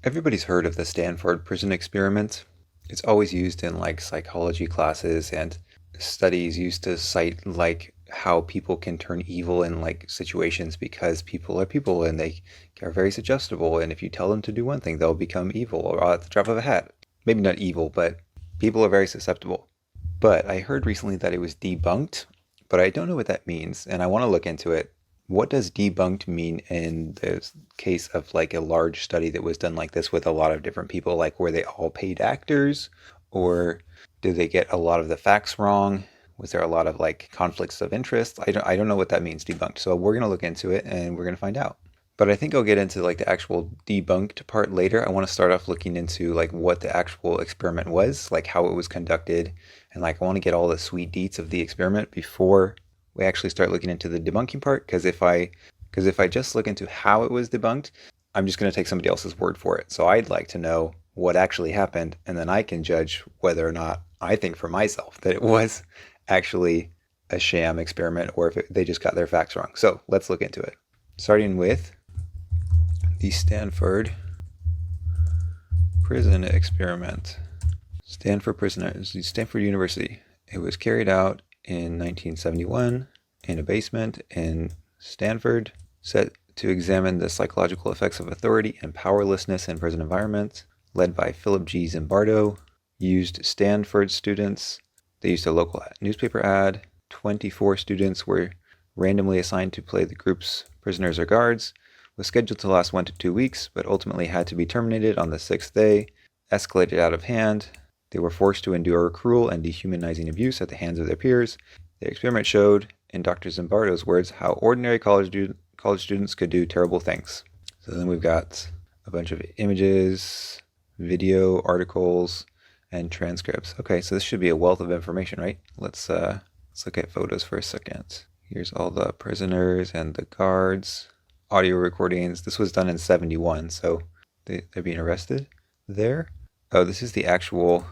Everybody's heard of the Stanford Prison Experiment. It's always used in like psychology classes, and studies used to cite like how people can turn evil in like situations because people are people and they are very suggestible, and if you tell them to do one thing, they'll become evil or at the drop of a hat. Maybe not evil, but people are very susceptible. But I heard recently that it was debunked, but I don't know what that means, and I want to look into it. What does debunked mean in the case of like a large study that was done like this with a lot of different people? Like, were they all paid actors, or did they get a lot of the facts wrong? Was there a lot of like conflicts of interest? I don't know what that means, debunked. So we're gonna look into it and we're gonna find out. But I think I'll get into like the actual debunked part later. I want to start off looking into like what the actual experiment was, like how it was conducted, and like I want to get all the sweet deets of the experiment before we actually start looking into the debunking part. Because if I just look into how it was debunked, I'm just going to take somebody else's word for it. So I'd like to know what actually happened, and then I can judge whether or not I think for myself that it was actually a sham experiment or if they just got their facts wrong. So let's look into it. Starting with the Stanford Prison Experiment. Stanford Prisoners, Stanford University. It was carried out in 1971 in a basement in Stanford, set to examine the psychological effects of authority and powerlessness in prison environments, led by Philip G. Zimbardo. Used Stanford students. They used a local newspaper ad. 24 students were randomly assigned to play the group's prisoners or guards. Was scheduled to last 1 to 2 weeks, but ultimately had to be terminated on the 6th day. Escalated out of hand. They were forced to endure cruel and dehumanizing abuse at the hands of their peers. The experiment showed, in Dr. Zimbardo's words, how ordinary college students could do terrible things. So then we've got a bunch of images, video, articles, and transcripts. Okay, so this should be a wealth of information, right? Let's look at photos for a second. Here's all the prisoners and the guards. Audio recordings. This was done in 71, so they're being arrested there. Oh, this is the actual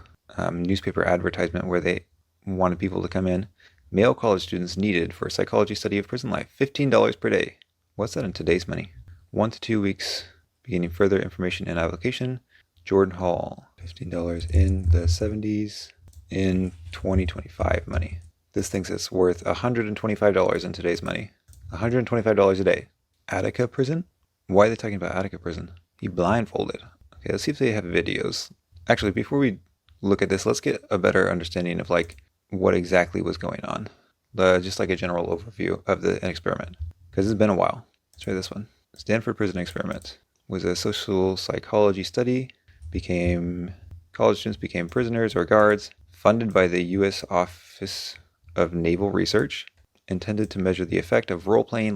newspaper advertisement where they wanted people to come in. Male college students needed for a psychology study of prison life. $15 per day. What's that in today's money? 1 to 2 weeks. Beginning further information and application. Jordan Hall. $15 in the 70s. In 2025 money. This thinks it's worth $125 in today's money. $125 a day. Attica prison? Why are they talking about Attica prison? He blindfolded. Okay, let's see if they have videos. Actually, before we look at this, let's get a better understanding of like what exactly was going on. Just like a general overview of the experiment. Because it's been a while. Let's try this one. Stanford Prison Experiment was a social psychology study. College students became prisoners or guards, funded by the U.S. Office of Naval Research, intended to measure the effect of role-playing,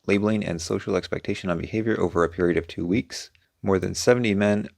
labeling, and social expectation on behavior over a period of 2 weeks. More than 70 men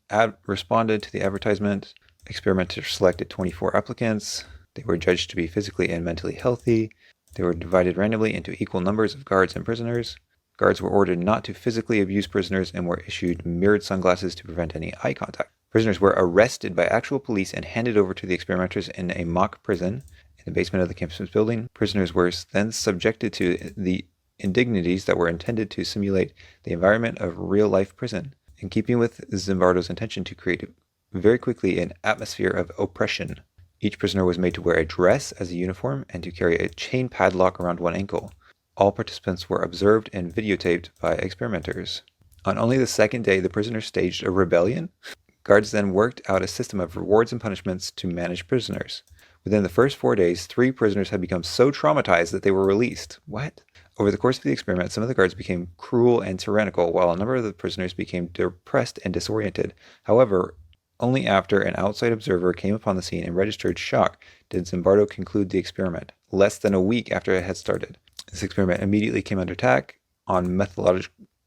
responded to the advertisement. Experimenters selected 24 applicants. They were judged to be physically and mentally healthy. They were divided randomly into equal numbers of guards and prisoners. Guards were ordered not to physically abuse prisoners and were issued mirrored sunglasses to prevent any eye contact. Prisoners were arrested by actual police and handed over to the experimenters in a mock prison in the basement of the campus building. Prisoners were then subjected to the indignities that were intended to simulate the environment of real-life prison, in keeping with Zimbardo's intention to create very quickly an atmosphere of oppression. Each prisoner was made to wear a dress as a uniform and to carry a chain padlock around one ankle. All participants were observed and videotaped by experimenters. On only the second day, the prisoners staged a rebellion. Guards then worked out a system of rewards and punishments to manage prisoners. Within the first 4 days, 3 prisoners had become so traumatized that they were released. What? Over the course of the experiment, some of the guards became cruel and tyrannical, while a number of the prisoners became depressed and disoriented. However, only after an outside observer came upon the scene and registered shock did Zimbardo conclude the experiment, less than a week after it had started. This experiment immediately came under attack on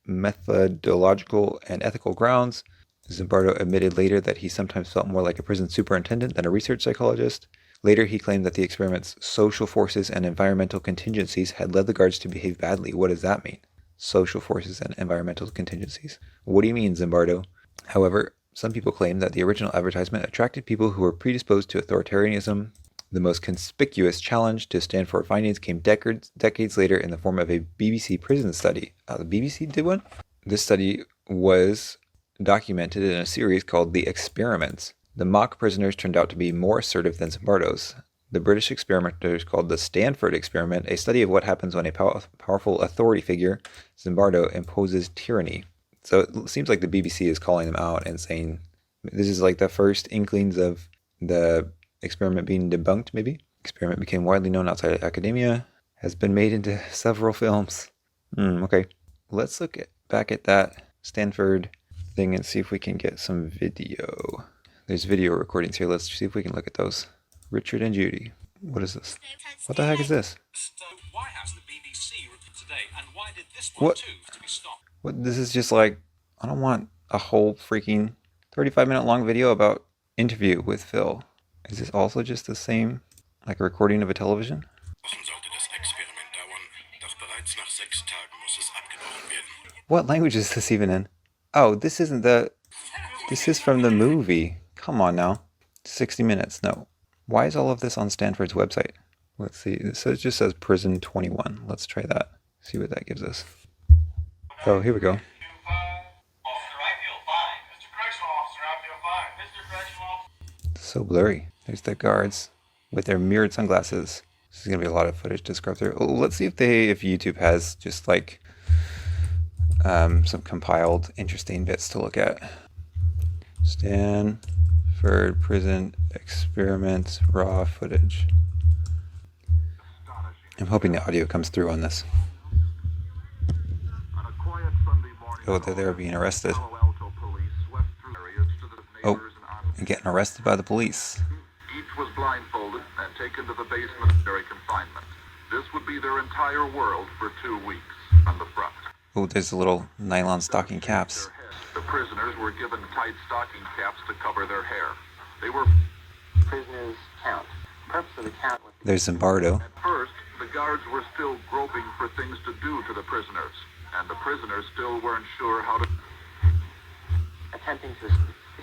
methodological and ethical grounds. Zimbardo admitted later that he sometimes felt more like a prison superintendent than a research psychologist. Later, he claimed that the experiment's social forces and environmental contingencies had led the guards to behave badly. What does that mean? Social forces and environmental contingencies. What do you mean, Zimbardo? However, some people claim that the original advertisement attracted people who were predisposed to authoritarianism. The most conspicuous challenge to Stanford findings came decades later in the form of a BBC prison study. The BBC did one? This study was documented in a series called The Experiments. The mock prisoners turned out to be more assertive than Zimbardo's. The British experimenters called the Stanford Experiment a study of what happens when a powerful authority figure, Zimbardo, imposes tyranny. So it seems like the BBC is calling them out and saying this is like the first inklings of the experiment being debunked, maybe? Experiment became widely known outside of academia, has been made into several films. Okay. Let's look back at that Stanford thing and see if we can get some video. There's video recordings here. Let's see if we can look at those. Richard and Judy. What is this? What the heck is this? So why has the BBC today, and why did this one too to be stopped? What? This is just like, I don't want a whole freaking 35-minute long video about interview with Phil. Is this also just the same, like a recording of a television? What language is this even in? Oh, this isn't the... This is from the movie. Come on now. 60 minutes. No. Why is all of this on Stanford's website? Let's see. So it just says Prison 21. Let's try that. See what that gives us. Oh, here we go. So blurry. There's the guards with their mirrored sunglasses. This is going to be a lot of footage to scrub through. Let's see if YouTube has just like some compiled interesting bits to look at. Stanford Prison Experiment raw footage. I'm hoping the audio comes through on this. Oh, they're being arrested. Oh, and getting arrested by the police. Each was blindfolded and taken to the basement of military confinement. This would be their entire world for 2 weeks on the front. Oh, there's the little nylon stocking caps. The prisoners were given tight stocking caps to cover their hair. They were prisoners count. The purpose of the count was... There's Zimbardo. At first, the guards were still groping for things to do to the prisoners, and the prisoners still weren't sure how to... Attempting to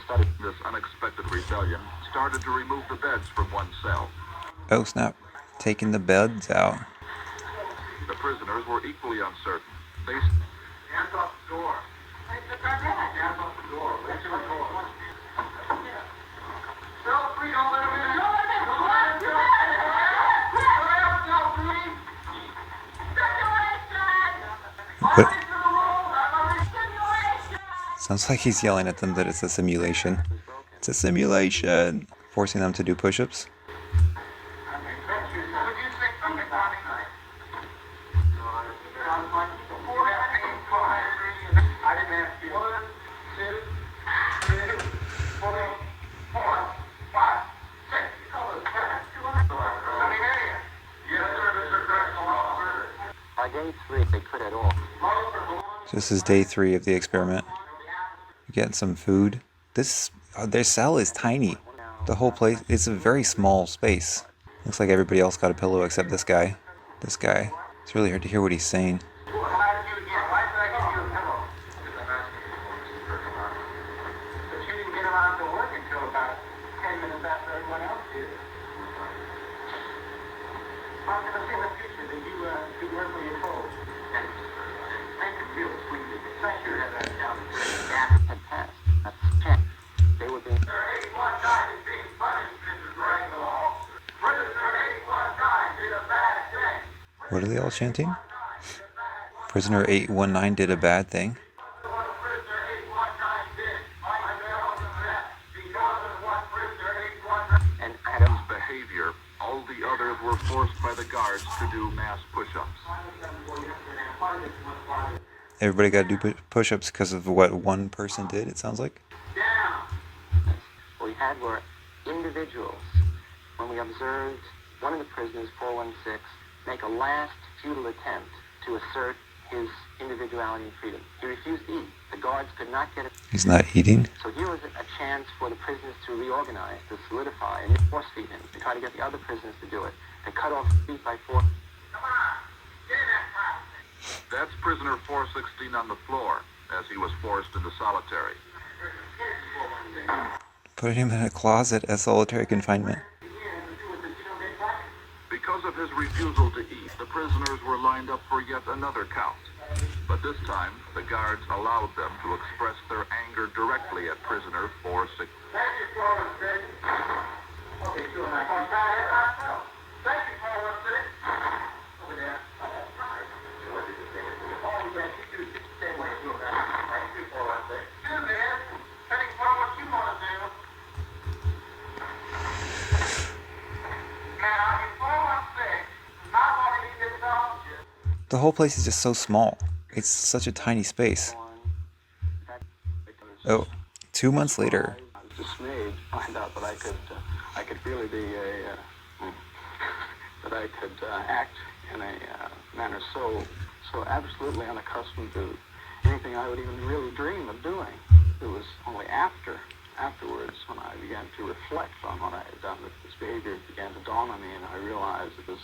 study this unexpected rebellion started to remove the beds from one cell. Oh, snap. Taking the beds out. The prisoners were equally uncertain. They... Hands off the door. Hands off the door. Wait till the door. Feel free, don't let him in. What? Sounds like he's yelling at them that it's a simulation. It's a simulation! Forcing them to do push-ups. By day 3, they could at all. This is day 3 of the experiment. Getting some food. Their cell is tiny. The whole place, it's a very small space. Looks like everybody else got a pillow except this guy. This guy. It's really hard to hear what he's saying. What are they all chanting? Prisoner 819 did a bad thing. And Adam's behavior, all the others were forced by the guards to do mass push-ups. Everybody got to do push-ups because of what one person did, it sounds like. What we had were individuals. When we observed one of the prisoners, 416, make a last futile attempt to assert his individuality and freedom. He refused to eat. The guards could not get it. He's not eating? So here was a chance for the prisoners to reorganize, to solidify, and force feed him, to try to get the other prisoners to do it. They cut off feet by force. Come on, get in that house. That's prisoner 416 on the floor, as he was forced into solitary. Put him in a closet as solitary confinement. Because of his refusal to eat, the prisoners were lined up for yet another count. But But this time, the guards allowed them to express their anger directly at prisoner 416. Okay, sure. Thank you, 416. Over there. The whole place is just so small. It's such a tiny space. Oh, 2 months later. I was dismayed to find out that I could really be that I could act in a manner so absolutely unaccustomed to anything I would even really dream of doing. It was only afterwards when I began to reflect on what I had done that this behavior began to dawn on me, and I realized it was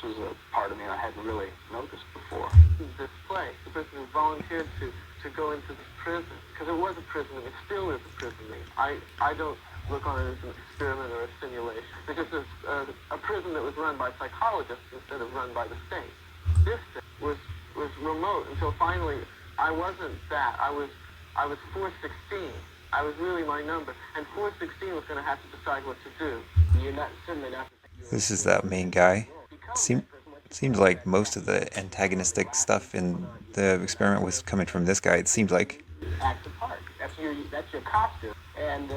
this was a part of me I hadn't really noticed before. This place, the person who volunteered to go into this prison, because it was a prison and it still is a prison. I don't look on it as an experiment or a simulation, because it's a prison that was run by psychologists instead of run by the state. This was remote until finally I wasn't that. I was 416. I was really my number, and 416 was going to have to decide what to do. You're not certainly not. This is that main guy. Seems like most of the antagonistic stuff in the experiment was coming from this guy. It seems like. Act the part. That's your costume, and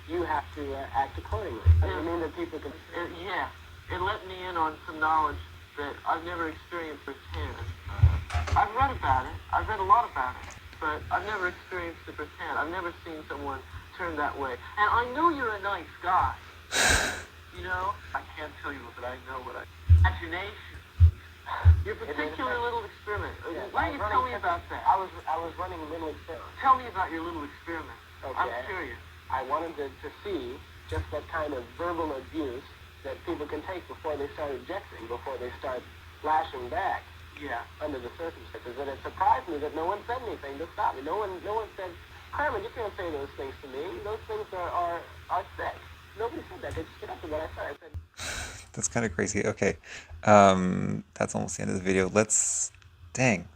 you have to act accordingly. I mean that people can. Yeah, it let me in on some knowledge that I've never experienced firsthand. I've read about it. I've read a lot about it, but I've never experienced it firsthand. I've never seen someone turn that way. And I know you're a nice guy. You know, I can't tell you, but I know what imagination. Your particular little experiment. Why don't you tell me about that? I was running a little experiment. Tell me about your little experiment. Okay. I'm curious. I wanted to see just that kind of verbal abuse that people can take before they start ejecting, before they start flashing back. Yeah. Under the circumstances, and it surprised me that no one said anything to stop me. No one said, Herman, you can't say those things to me. Those things are sick. Nobody said that. They just get up to what I said. I said. That's kind of crazy. Okay. That's almost the end of the video. Dang.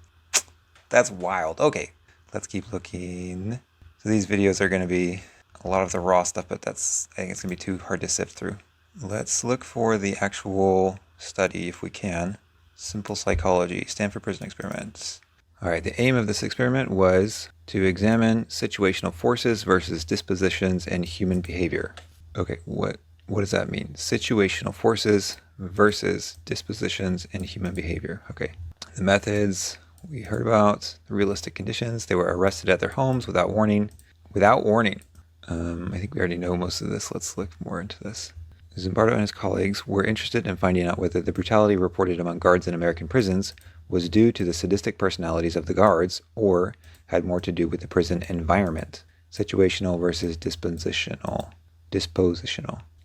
That's wild. Okay. Let's keep looking. So these videos are going to be a lot of the raw stuff, but I think it's going to be too hard to sift through. Let's look for the actual study if we can. Simple psychology, Stanford Prison Experiment. All right. The aim of this experiment was to examine situational forces versus dispositions and human behavior. Okay. What does that mean? Situational forces versus dispositions and human behavior. Okay. The methods we heard about, the realistic conditions. They were arrested at their homes without warning. I think we already know most of this. Let's look more into this. Zimbardo and his colleagues were interested in finding out whether the brutality reported among guards in American prisons was due to the sadistic personalities of the guards or had more to do with the prison environment. Situational versus dispositional.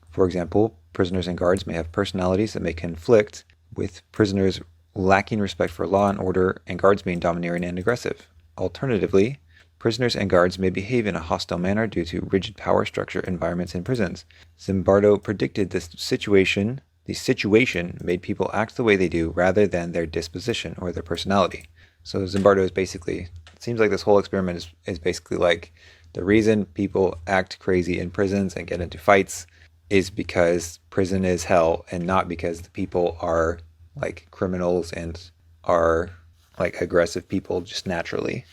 For example, prisoners and guards may have personalities that may conflict with prisoners lacking respect for law and order and guards being domineering and aggressive. Alternatively, prisoners and guards may behave in a hostile manner due to rigid power structure environments in prisons. Zimbardo predicted the situation made people act the way they do rather than their disposition or their personality. So Zimbardo is basically, it seems like this whole experiment is basically like the reason people act crazy in prisons and get into fights is because prison is hell and not because the people are like criminals and are like aggressive people just naturally.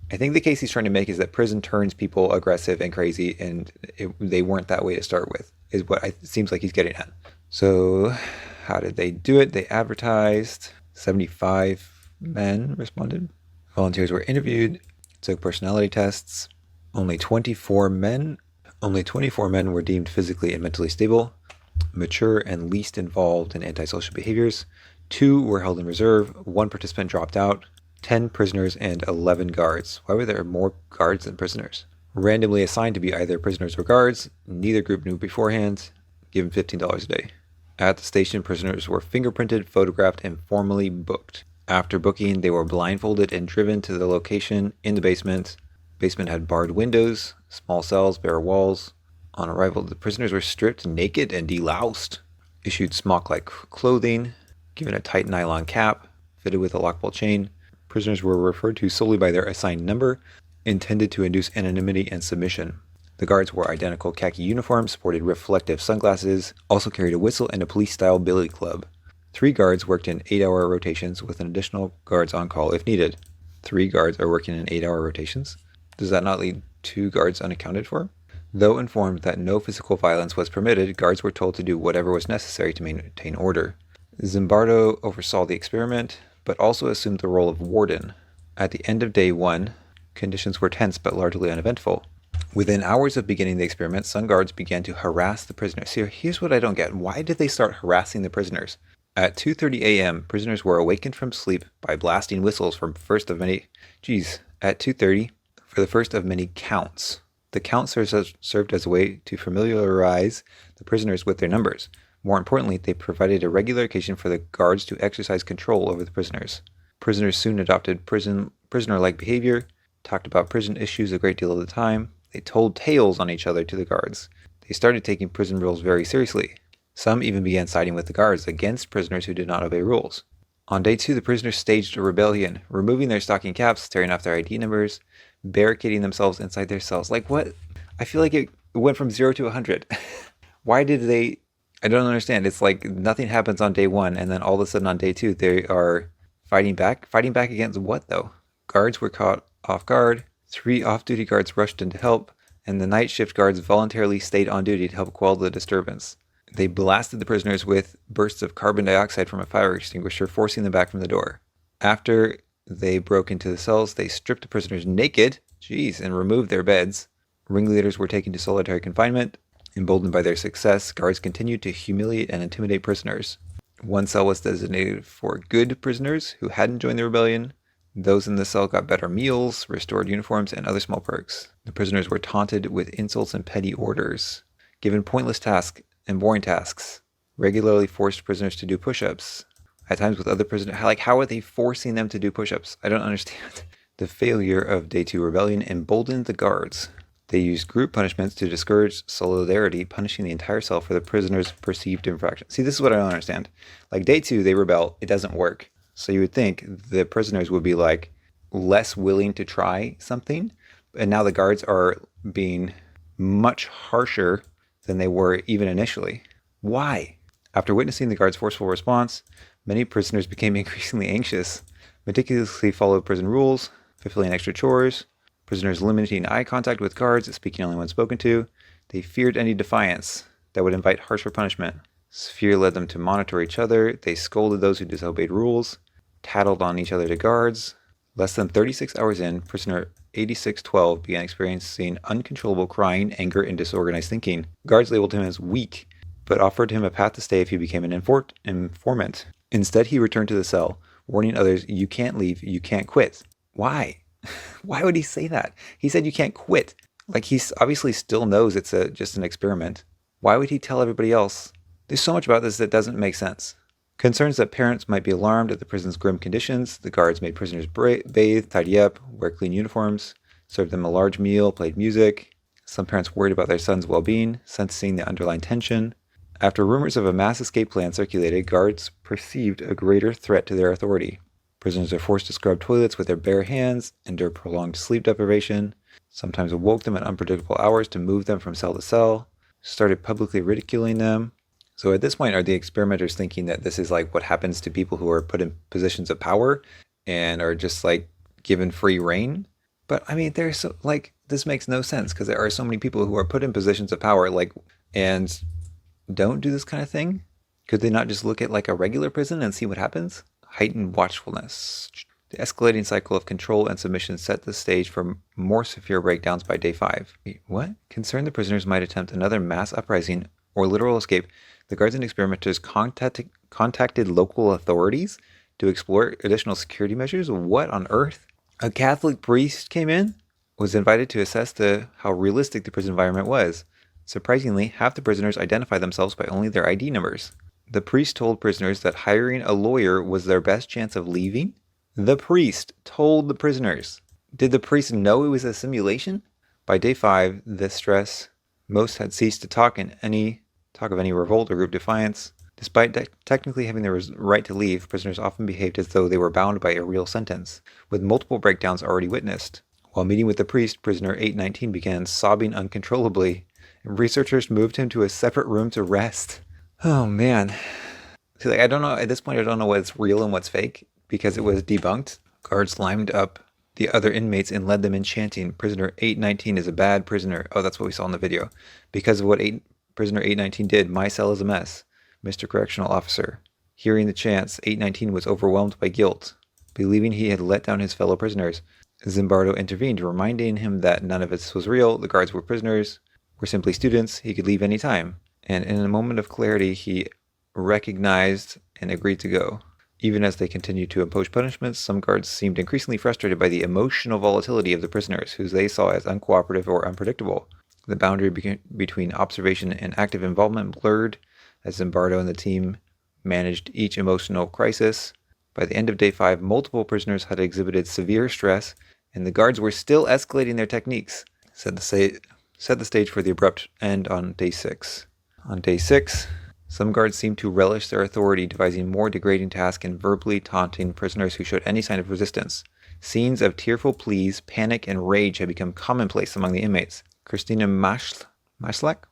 I think the case he's trying to make is that prison turns people aggressive and crazy, and they weren't that way to start with, is what it seems like he's getting at. So how did they do it? They advertised. 75 men responded. Volunteers were interviewed, took personality tests. Only 24 men were deemed physically and mentally stable, mature, and least involved in antisocial behaviors. 2 were held in reserve. 1 participant dropped out. 10 prisoners and 11 guards. Why were there more guards than prisoners? Randomly assigned to be either prisoners or guards. Neither group knew beforehand. Given $15 a day. At the station, prisoners were fingerprinted, photographed, and formally booked. After booking, they were blindfolded and driven to the location in the basement. Basement had barred windows, small cells, bare walls. On arrival, the prisoners were stripped naked and deloused. Issued smock-like clothing. Given a tight nylon cap, fitted with a lockable chain. Prisoners were referred to solely by their assigned number, intended to induce anonymity and submission. The guards wore identical khaki uniforms, sported reflective sunglasses, also carried a whistle and a police-style billy club. 3 guards worked in 8-hour rotations with an additional guards on call if needed. 3 guards are working in 8-hour rotations. Does that not leave 2 guards unaccounted for? Though informed that no physical violence was permitted, guards were told to do whatever was necessary to maintain order. Zimbardo oversaw the experiment, but also assumed the role of warden. At the end of day 1, conditions were tense but largely uneventful. Within hours of beginning the experiment, some guards began to harass the prisoners. See, here's what I don't get. Why did they start harassing the prisoners? At 2:30 a.m., prisoners were awakened from sleep by blasting whistles from first of many... at 2:30, for the first of many counts. The count served as a way to familiarize the prisoners with their numbers. More importantly, they provided a regular occasion for the guards to exercise control over the prisoners. Prisoners soon adopted prisoner-like behavior, talked about prison issues a great deal of the time. They told tales on each other to the guards. They started taking prison rules very seriously. Some even began siding with the guards against prisoners who did not obey rules. On day 2, the prisoners staged a rebellion, removing their stocking caps, tearing off their ID numbers, barricading themselves inside their cells. Like what? I feel like it went from 0 to 100. Why did they... I don't understand. It's like nothing happens on day 1, and then all of a sudden on day 2, they are fighting back. Fighting back against what, though? Guards were caught off guard. 3 off-duty guards rushed in to help, and the night shift guards voluntarily stayed on duty to help quell the disturbance. They blasted the prisoners with bursts of carbon dioxide from a fire extinguisher, forcing them back from the door. After they broke into the cells, they stripped the prisoners naked, and removed their beds. Ringleaders were taken to solitary confinement. Emboldened by their success, guards continued to humiliate and intimidate prisoners. One cell was designated for good prisoners who hadn't joined the rebellion. Those in the cell got better meals, restored uniforms, and other small perks. The prisoners were taunted with insults and petty orders, given pointless tasks and boring tasks, regularly forced prisoners to do push-ups. At times with other prisoners, like how are they forcing them to do push-ups? I don't understand. The failure of Day 2 rebellion emboldened the guards. They used group punishments to discourage solidarity, punishing the entire cell for the prisoners' perceived infraction. See, this is what I don't understand. Like Day 2, they rebel. It doesn't work. So you would think the prisoners would be like less willing to try something. And now the guards are being much harsher than they were even initially. Why? After witnessing the guards' forceful response, many prisoners became increasingly anxious, meticulously followed prison rules, fulfilling extra chores, prisoners limiting eye contact with guards, speaking only when spoken to. They feared any defiance that would invite harsher punishment. Fear led them to monitor each other. They scolded those who disobeyed rules, tattled on each other to guards. Less than 36 hours in, prisoner 8612 began experiencing uncontrollable crying, anger, and disorganized thinking. Guards labeled him as weak, but offered him a path to stay if he became an informant. Instead, he returned to the cell, warning others, "You can't leave, you can't quit." Why? Why would he say that? He said you can't quit. Like he obviously still knows it's just an experiment. Why would he tell everybody else? There's so much about this that doesn't make sense. Concerns that parents might be alarmed at the prison's grim conditions. The guards made prisoners bathe, tidy up, wear clean uniforms, served them a large meal, played music. Some parents worried about their son's well-being, sensing the underlying tension. After rumors of a mass escape plan circulated, guards perceived a greater threat to their authority. Prisoners are forced to scrub toilets with their bare hands, endure prolonged sleep deprivation, sometimes awoke them at unpredictable hours to move them from cell to cell, started publicly ridiculing them. So at this point, are the experimenters thinking that this is like what happens to people who are put in positions of power and are just like given free reign? But I mean, there's so, like, this makes no sense because there are so many people who are put in positions of power, like, and don't do this kind of thing. Could they not just look at like a regular prison and see what happens? Heightened watchfulness. The escalating cycle of control and submission set the stage for more severe breakdowns by day 5. Wait, what? Concerned the prisoners might attempt another mass uprising or literal escape, the guards and experimenters contacted local authorities to explore additional security measures. What on earth? A Catholic priest came in, was invited to assess how realistic the prison environment was. Surprisingly, half the prisoners identified themselves by only their ID numbers. The priest told prisoners that hiring a lawyer was their best chance of leaving. The priest told the prisoners. Did the priest know it was a simulation? By day 5, the stress, most had ceased to talk of any revolt or group defiance. Despite technically having the right to leave, prisoners often behaved as though they were bound by a real sentence, with multiple breakdowns already witnessed. While meeting with the priest, prisoner 819 began sobbing uncontrollably, and researchers moved him to a separate room to rest. Oh man. See, like, I don't know, at this point I don't know what's real and what's fake, because it was debunked. Guards lined up the other inmates and led them in chanting, "Prisoner 819 is a bad prisoner." Oh, that's what we saw in the video. Because of what prisoner 819 did, my cell is a mess. Mr. Correctional Officer. Hearing the chants, 819 was overwhelmed by guilt. Believing he had let down his fellow prisoners, Zimbardo intervened, reminding him that none of this was real, the guards were prisoners, were simply students, he could leave any time. And in a moment of clarity, he recognized and agreed to go. Even as they continued to impose punishments, some guards seemed increasingly frustrated by the emotional volatility of the prisoners, whom they saw as uncooperative or unpredictable. The boundary between observation and active involvement blurred as Zimbardo and the team managed each emotional crisis. By the end of day 5, multiple prisoners had exhibited severe stress, and the guards were still escalating their techniques. Set the stage for the abrupt end on day 6. On day 6, some guards seemed to relish their authority, devising more degrading tasks and verbally taunting prisoners who showed any sign of resistance. Scenes of tearful pleas, panic, and rage had become commonplace among the inmates. Christina Maslach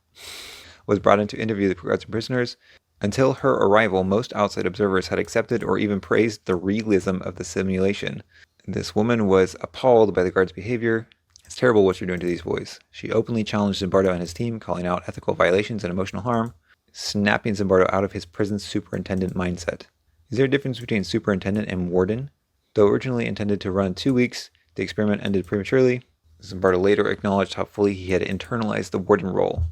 was brought in to interview the guards and prisoners. Until her arrival, most outside observers had accepted or even praised the realism of the simulation. This woman was appalled by the guards' behavior. "It's terrible what you're doing to these boys." She openly challenged Zimbardo and his team, calling out ethical violations and emotional harm, snapping Zimbardo out of his prison superintendent mindset. Is there a difference between superintendent and warden? Though originally intended to run 2 weeks, the experiment ended prematurely. Zimbardo later acknowledged how fully he had internalized the warden role.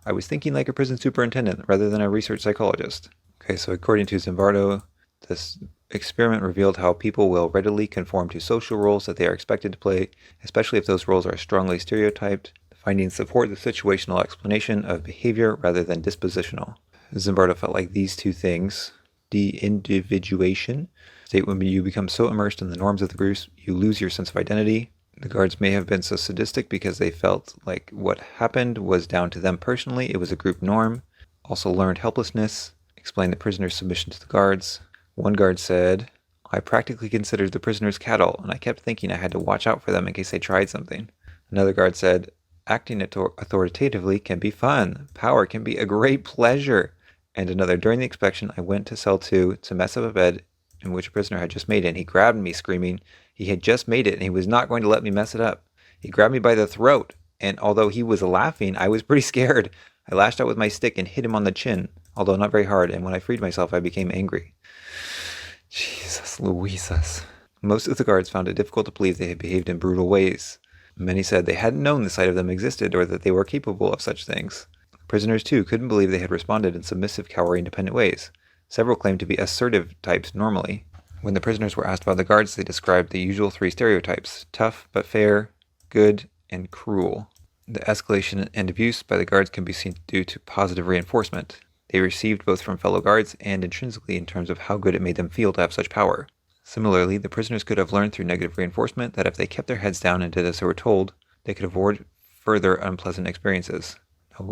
"I was thinking like a prison superintendent rather than a research psychologist." Okay, so according to Zimbardo, this experiment revealed how people will readily conform to social roles that they are expected to play, especially if those roles are strongly stereotyped. The findings support the situational explanation of behavior rather than dispositional. Zimbardo felt like these two things, de-individuation, state when you become so immersed in the norms of the group, you lose your sense of identity. The guards may have been so sadistic because they felt like what happened was down to them personally. It was a group norm. Also learned helplessness. Explained the prisoner's submission to the guards. One guard said, "I practically considered the prisoners cattle, and I kept thinking I had to watch out for them in case they tried something." Another guard said, "Acting authoritatively can be fun. Power can be a great pleasure." And another, "During the inspection, I went to cell 2 to mess up a bed in which a prisoner had just made it, and he grabbed me, screaming he had just made it and he was not going to let me mess it up. He grabbed me by the throat, and although he was laughing, I was pretty scared. I lashed out with my stick and hit him on the chin, although not very hard, and when I freed myself, I became angry." Jesus Louises. Most of the guards found it difficult to believe they had behaved in brutal ways. Many said they hadn't known the side of them existed or that they were capable of such things. Prisoners, too, couldn't believe they had responded in submissive, cowering, independent ways. Several claimed to be assertive types normally. When the prisoners were asked about the guards, they described the usual 3 stereotypes: tough but fair, good, and cruel. The escalation and abuse by the guards can be seen due to positive reinforcement. They received both from fellow guards and intrinsically in terms of how good it made them feel to have such power. Similarly, the prisoners could have learned through negative reinforcement that if they kept their heads down and did as they were told, they could avoid further unpleasant experiences.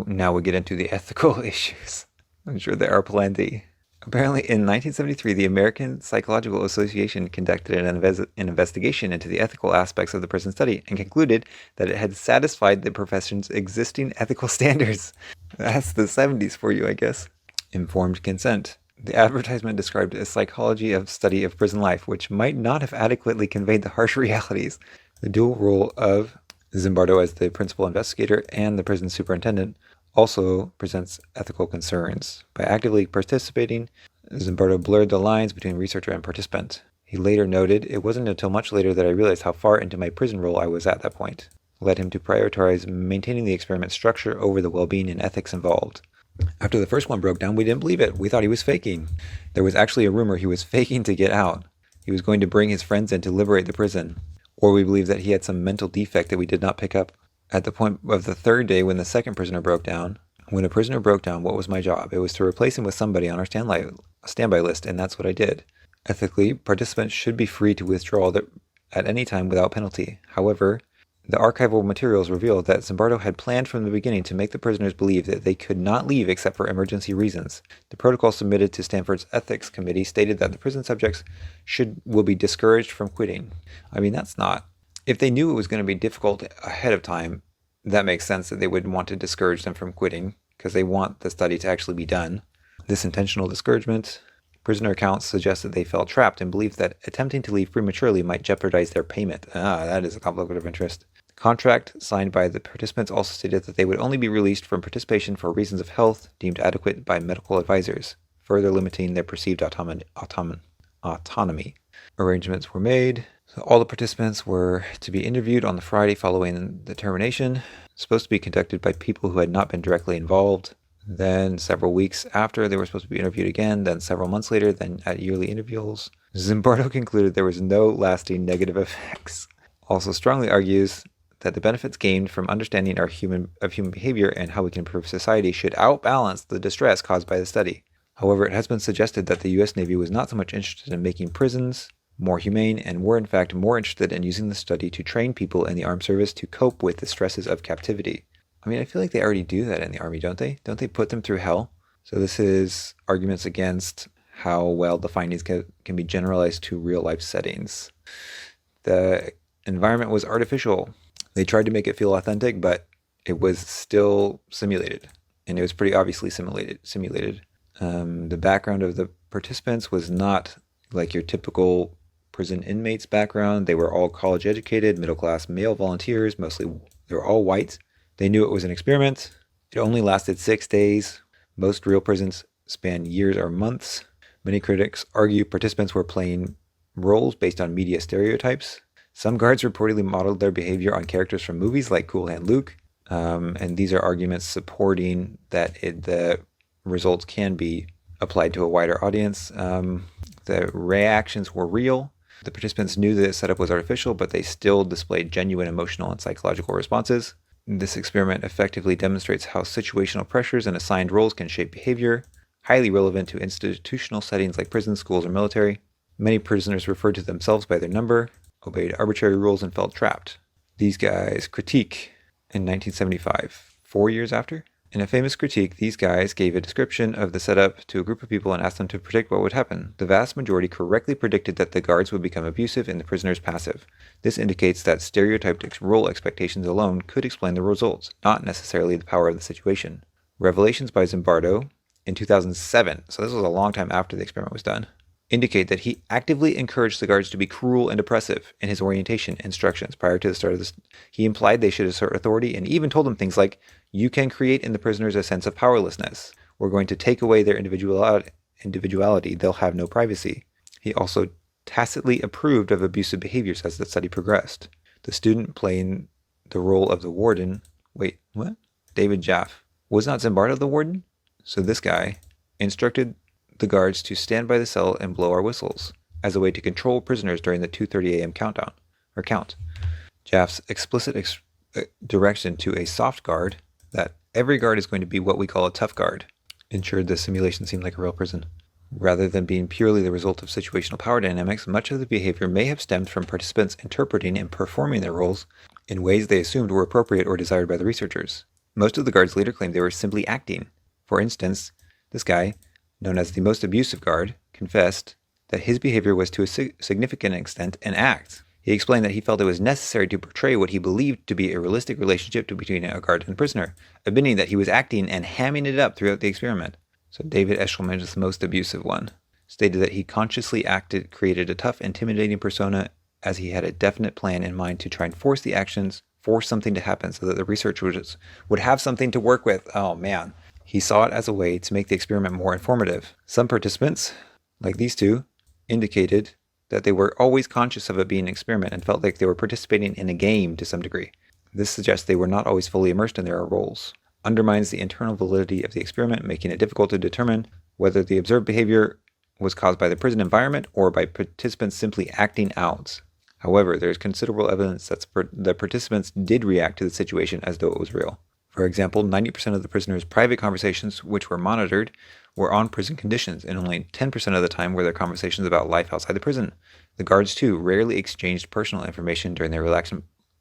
Now we get into the ethical issues. I'm sure there are plenty. Apparently, in 1973, the American Psychological Association conducted an investigation into the ethical aspects of the prison study and concluded that it had satisfied the profession's existing ethical standards. That's the 70s for you, I guess. Informed consent. The advertisement described a psychology of study of prison life, which might not have adequately conveyed the harsh realities. The dual role of Zimbardo as the principal investigator and the prison superintendent also presents ethical concerns. By actively participating, Zimbardo blurred the lines between researcher and participant. He later noted, "It wasn't until much later that I realized how far into my prison role I was at that point." Led him to prioritize maintaining the experiment structure over the well-being and ethics involved. After the first one broke down, we didn't believe it. We thought he was faking. There was actually a rumor he was faking to get out. He was going to bring his friends in to liberate the prison. Or we believed that he had some mental defect that we did not pick up. At the point of the 3rd day, when the second prisoner broke down, what was my job? It was to replace him with somebody on our standby list, and that's what I did. Ethically, participants should be free to withdraw at any time without penalty. However, The archival materials revealed that Zimbardo had planned from the beginning to make the prisoners believe that they could not leave except for emergency reasons. The protocol submitted to Stanford's ethics committee stated that the prison subjects will be discouraged from quitting. I mean, that's not... If they knew it was going to be difficult ahead of time, that makes sense that they would want to discourage them from quitting, because they want the study to actually be done. This intentional discouragement... Prisoner accounts suggest that they felt trapped and believed that attempting to leave prematurely might jeopardize their payment. That is a conflict of interest. The contract signed by the participants also stated that they would only be released from participation for reasons of health deemed adequate by medical advisors, further limiting their perceived autonomy. Arrangements were made. So all the participants were to be interviewed on the Friday following the termination, supposed to be conducted by people who had not been directly involved. Then several weeks after, they were supposed to be interviewed again, then several months later, then at yearly interviews. Zimbardo concluded there was no lasting negative effects. Also strongly argues that the benefits gained from understanding of human behavior and how we can improve society should outbalance the distress caused by the study. However, it has been suggested that the U.S. Navy was not so much interested in making prisons more humane and were in fact more interested in using the study to train people in the armed service to cope with the stresses of captivity. I mean, I feel like they already do that in the Army, don't they? Don't they put them through hell? So this is arguments against how well the findings can be generalized to real-life settings. The environment was artificial. They tried to make it feel authentic, but it was still simulated. And it was pretty obviously simulated. The background of the participants was not like your typical prison inmates background. They were all college-educated, middle-class male volunteers. Mostly, they were all white. They knew it was an experiment. It only lasted 6 days. Most real prisons span years or months. Many critics argue participants were playing roles based on media stereotypes. Some guards reportedly modeled their behavior on characters from movies like Cool Hand Luke. And these are arguments supporting that the results can be applied to a wider audience. The reactions were real. The participants knew that the setup was artificial, but they still displayed genuine emotional and psychological responses. This experiment effectively demonstrates how situational pressures and assigned roles can shape behavior, highly relevant to institutional settings like prisons, schools, or military. Many prisoners referred to themselves by their number, obeyed arbitrary rules, and felt trapped. These guys critique in 1975, 4 years after. In a famous critique, these guys gave a description of the setup to a group of people and asked them to predict what would happen. The vast majority correctly predicted that the guards would become abusive and the prisoners passive. This indicates that stereotyped role expectations alone could explain the results, not necessarily the power of the situation. Revelations by Zimbardo in 2007, so this was a long time after the experiment was done, indicate that he actively encouraged the guards to be cruel and oppressive in his orientation instructions prior to the start of this. He implied they should assert authority and even told them things like, "You can create in the prisoners a sense of powerlessness. We're going to take away their individuality. They'll have no privacy." He also tacitly approved of abusive behaviors as the study progressed. The student playing the role of the warden, David Jaffe. Was not Zimbardo the warden? So this guy instructed the guards to stand by the cell and blow our whistles as a way to control prisoners during the 2:30 a.m. count. Jaffe's explicit direction to a soft guard that every guard is going to be what we call a tough guard ensured the simulation seemed like a real prison. Rather than being purely the result of situational power dynamics, much of the behavior may have stemmed from participants interpreting and performing their roles in ways they assumed were appropriate or desired by the researchers. Most of the guards later claimed they were simply acting. For instance, this guy, known as the most abusive guard, confessed that his behavior was to a significant extent an act. He explained that he felt it was necessary to portray what he believed to be a realistic relationship between a guard and a prisoner, admitting that he was acting and hamming it up throughout the experiment. So David Escalation is the most abusive one, stated that he consciously created a tough, intimidating persona as he had a definite plan in mind to try and force something to happen so that the researchers would have something to work with. Oh man. He saw it as a way to make the experiment more informative. Some participants, like these two, indicated that they were always conscious of it being an experiment and felt like they were participating in a game to some degree. This suggests they were not always fully immersed in their roles. Undermines the internal validity of the experiment, making it difficult to determine whether the observed behavior was caused by the prison environment or by participants simply acting out. However, there is considerable evidence that the participants did react to the situation as though it was real. For example, 90% of the prisoners' private conversations, which were monitored, were on prison conditions, and only 10% of the time were their conversations about life outside the prison. The guards, too, rarely exchanged personal information during their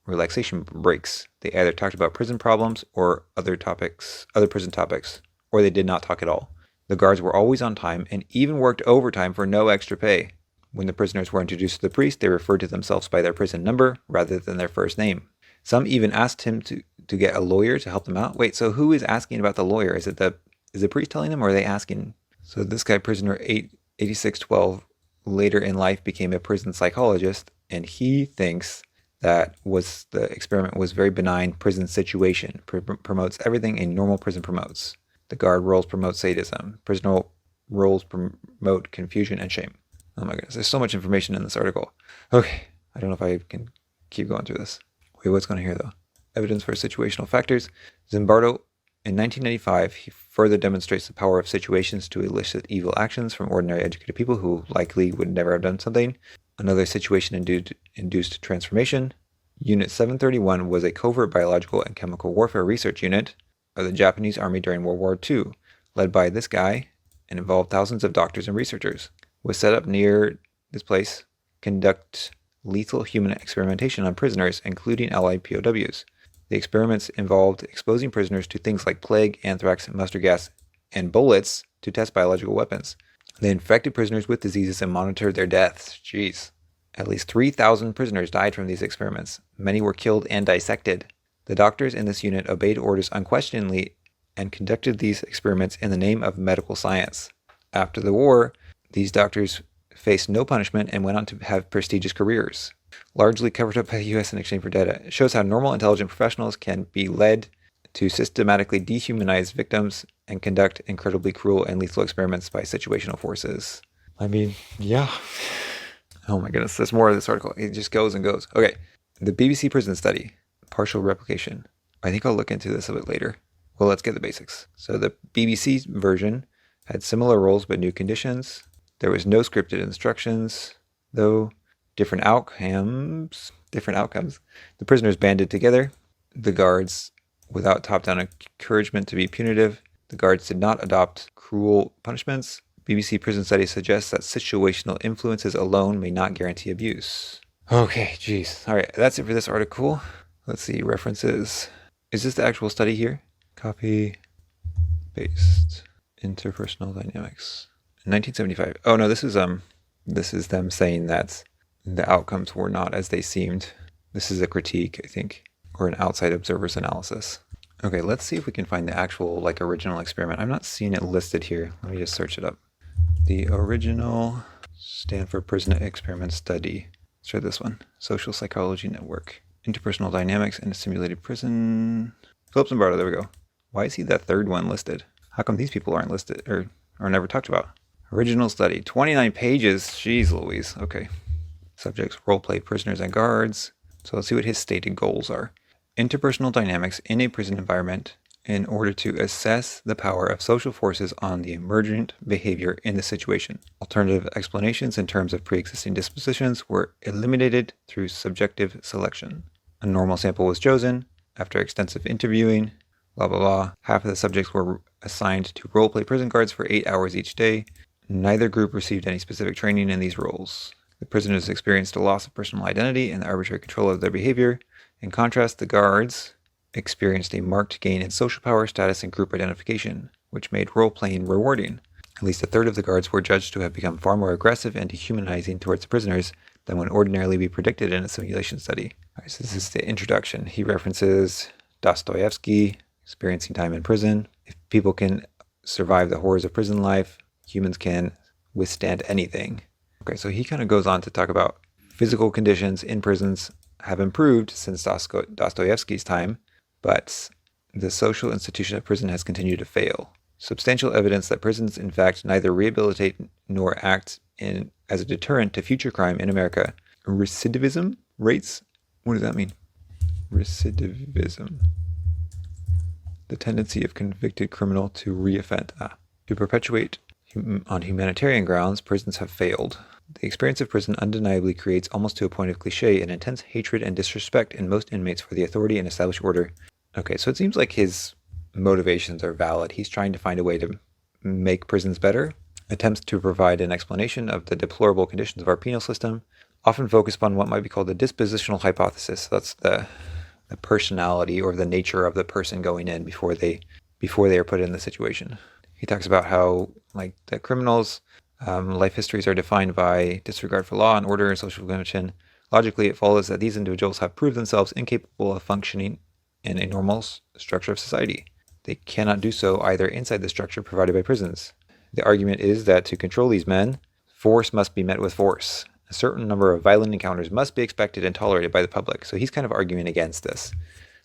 relaxation breaks. They either talked about prison problems or other prison topics, or they did not talk at all. The guards were always on time and even worked overtime for no extra pay. When the prisoners were introduced to the priest, they referred to themselves by their prison number rather than their first name. Some even asked him to get a lawyer to help them out. Wait, so who is asking about the lawyer? Is the priest telling them, or are they asking? So this guy, prisoner 8612, later in life became a prison psychologist, and he thinks that the experiment was very benign prison situation. Promotes everything a normal prison promotes. The guard roles promote sadism. Prisoner roles promote confusion and shame. Oh my goodness, there's so much information in this article. Okay, I don't know if I can keep going through this. Wait, what's going on here though? Evidence for situational factors. Zimbardo, in 1995, he further demonstrates the power of situations to elicit evil actions from ordinary educated people who likely would never have done something. Another situation-induced transformation. Unit 731 was a covert biological and chemical warfare research unit of the Japanese Army during World War II, led by this guy and involved thousands of doctors and researchers. Was set up near this place, conduct lethal human experimentation on prisoners, including Allied POWs. The experiments involved exposing prisoners to things like plague, anthrax, mustard gas, and bullets to test biological weapons. They infected prisoners with diseases and monitored their deaths. Jeez. At least 3,000 prisoners died from these experiments. Many were killed and dissected. The doctors in this unit obeyed orders unquestioningly and conducted these experiments in the name of medical science. After the war, these doctors faced no punishment and went on to have prestigious careers. Largely covered up by the U.S. in exchange for data. It shows how normal, intelligent professionals can be led to systematically dehumanize victims and conduct incredibly cruel and lethal experiments by situational forces. I mean, yeah. Oh my goodness, there's more of this article. It just goes and goes. Okay, the BBC prison study, partial replication. I think I'll look into this a bit later. Well, let's get the basics. So the BBC version had similar roles but new conditions. There was no scripted instructions, though. Different outcomes. The prisoners banded together. The guards, without top-down encouragement to be punitive, the guards did not adopt cruel punishments. BBC Prison Study suggests that situational influences alone may not guarantee abuse. Okay, geez. All right, that's it for this article. Let's see, references. Is this the actual study here? Copy, paste, interpersonal dynamics. 1975. Oh no, this is them saying that the outcomes were not as they seemed. This is a critique, I think, or an outside observer's analysis. Okay, let's see if we can find the actual, original experiment. I'm not seeing it listed here. Let me just search it up. The original Stanford Prison Experiment study. Let's try this one. Social Psychology Network. Interpersonal Dynamics in a Simulated Prison. Philip Zimbardo, there we go. Why is he that third one listed? How come these people aren't listed, or are never talked about? Original study, 29 pages. Jeez Louise. Okay. Subjects, roleplay prisoners and guards. So let's see what his stated goals are. Interpersonal dynamics in a prison environment in order to assess the power of social forces on the emergent behavior in the situation. Alternative explanations in terms of pre-existing dispositions were eliminated through subjective selection. A normal sample was chosen after extensive interviewing. Blah, blah, blah. Half of the subjects were assigned to roleplay prison guards for 8 hours each day. Neither group received any specific training in these roles. The prisoners experienced a loss of personal identity and the arbitrary control of their behavior. In contrast, the guards experienced a marked gain in social power, status, and group identification, which made role-playing rewarding. At least a third of the guards were judged to have become far more aggressive and dehumanizing towards the prisoners than would ordinarily be predicted in a simulation study. All right, so this is the introduction. He references Dostoevsky, experiencing time in prison. If people can survive the horrors of prison life, humans can withstand anything. Okay, so he kind of goes on to talk about physical conditions in prisons have improved since Dostoevsky's time, but the social institution of prison has continued to fail. Substantial evidence that prisons, in fact, neither rehabilitate nor act as a deterrent to future crime in America. Recidivism rates? What does that mean? Recidivism. The tendency of convicted criminal to reoffend. To perpetuate on humanitarian grounds, prisons have failed. The experience of prison undeniably creates, almost to a point of cliche, an intense hatred and disrespect in most inmates for the authority and established order. Okay, so it seems like his motivations are valid. He's trying to find a way to make prisons better, attempts to provide an explanation of the deplorable conditions of our penal system, often focus upon what might be called the dispositional hypothesis. That's the personality or the nature of the person going in before they are put in the situation. He talks about how, like, the criminals' life histories are defined by disregard for law and order and social convention. Logically, it follows that these individuals have proved themselves incapable of functioning in a normal structure of society. They cannot do so either inside the structure provided by prisons. The argument is that to control these men, force must be met with force. A certain number of violent encounters must be expected and tolerated by the public. So he's kind of arguing against this.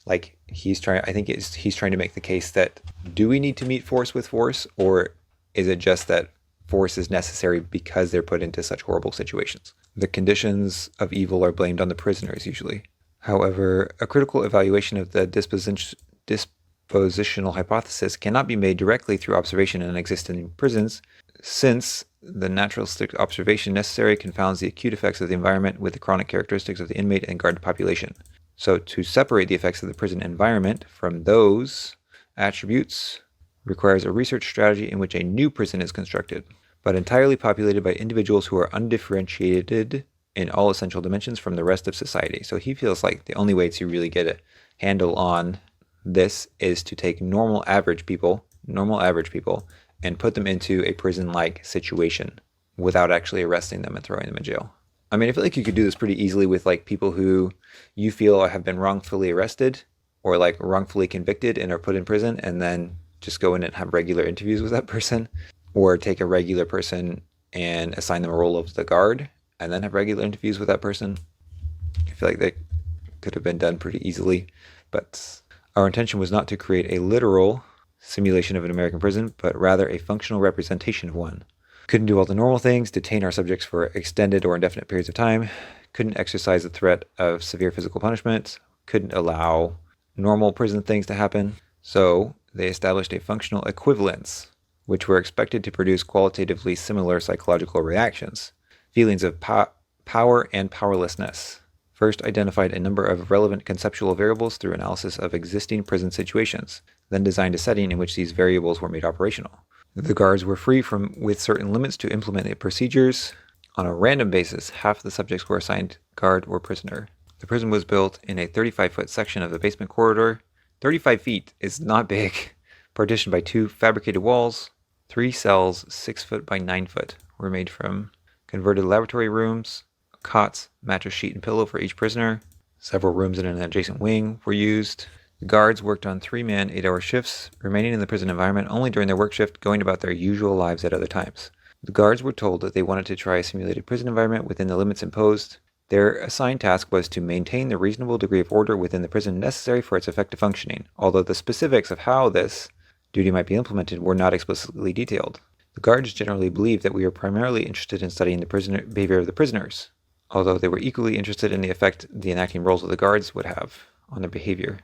Like, he's trying to make the case that, do we need to meet force with force, or is it just that force is necessary because they're put into such horrible situations? The conditions of evil are blamed on the prisoners usually. However, a critical evaluation of the dispositional hypothesis cannot be made directly through observation in existing prisons, since the naturalistic observation necessary confounds the acute effects of the environment with the chronic characteristics of the inmate and guard population. So to separate the effects of the prison environment from those attributes requires a research strategy in which a new prison is constructed, but entirely populated by individuals who are undifferentiated in all essential dimensions from the rest of society. So he feels like the only way to really get a handle on this is to take normal average people, and put them into a prison-like situation without actually arresting them and throwing them in jail. I mean, I feel like you could do this pretty easily with, like, people who you feel have been wrongfully arrested or, like, wrongfully convicted and are put in prison, and then just go in and have regular interviews with that person, or take a regular person and assign them a role of the guard and then have regular interviews with that person. I feel like that could have been done pretty easily, but our intention was not to create a literal simulation of an American prison, but rather a functional representation of one. Couldn't do all the normal things, detain our subjects for extended or indefinite periods of time, couldn't exercise the threat of severe physical punishment, couldn't allow normal prison things to happen. So they established a functional equivalence, which were expected to produce qualitatively similar psychological reactions, feelings of power and powerlessness. First identified a number of relevant conceptual variables through analysis of existing prison situations, then designed a setting in which these variables were made operational. The guards were free with certain limits to implement the procedures. On a random basis, half the subjects were assigned guard or prisoner. The prison was built in a 35-foot section of the basement corridor. 35 feet is not big. Partitioned by 2 fabricated walls. 3 cells, 6 foot by 9 foot, were made from converted lavatory rooms, cots, mattress sheet, and pillow for each prisoner. Several rooms in an adjacent wing were used. The guards worked on 3-man, 8-hour shifts, remaining in the prison environment only during their work shift, going about their usual lives at other times. The guards were told that they wanted to try a simulated prison environment within the limits imposed. Their assigned task was to maintain the reasonable degree of order within the prison necessary for its effective functioning, although the specifics of how this duty might be implemented were not explicitly detailed. The guards generally believed that we were primarily interested in studying the behavior of the prisoners, although they were equally interested in the effect the enacting roles of the guards would have on their behavior.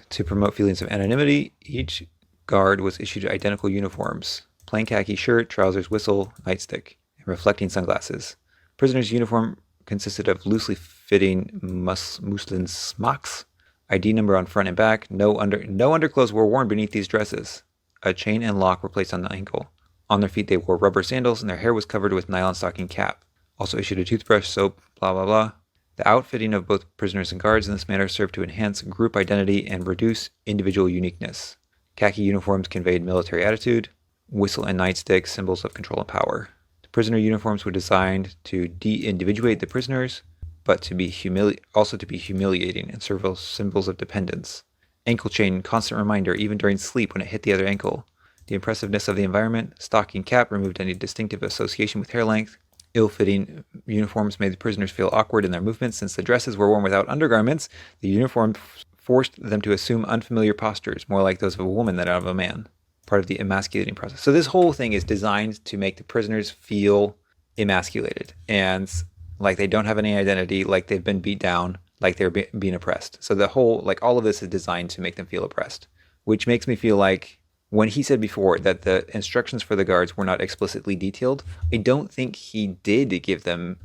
To promote feelings of anonymity, each guard was issued identical uniforms: plain khaki shirt, trousers, whistle, nightstick, and reflecting sunglasses. Prisoners' uniform consisted of loosely fitting muslin smocks, ID number on front and back. No underclothes were worn beneath these dresses. A chain and lock were placed on the ankle. On their feet they wore rubber sandals, and their hair was covered with nylon stocking cap. Also issued a toothbrush, soap, blah blah blah. The outfitting of both prisoners and guards in this manner served to enhance group identity and reduce individual uniqueness. Khaki uniforms conveyed military attitude. Whistle and nightstick, symbols of control and power. The prisoner uniforms were designed to de-individuate the prisoners, but to be humiliating and serve as symbols of dependence. Ankle chain, constant reminder, even during sleep when it hit the other ankle. The impressiveness of the environment. Stocking cap removed any distinctive association with hair length. Ill-fitting uniforms made the prisoners feel awkward in their movements. Since the dresses were worn without undergarments, the uniform forced them to assume unfamiliar postures, more like those of a woman than of a man, part of the emasculating process. So this whole thing is designed to make the prisoners feel emasculated and like they don't have any identity, like they've been beat down, like they're being oppressed. So the whole, like all of this is designed to make them feel oppressed, which makes me feel like when he said before that the instructions for the guards were not explicitly detailed, I don't think he did give them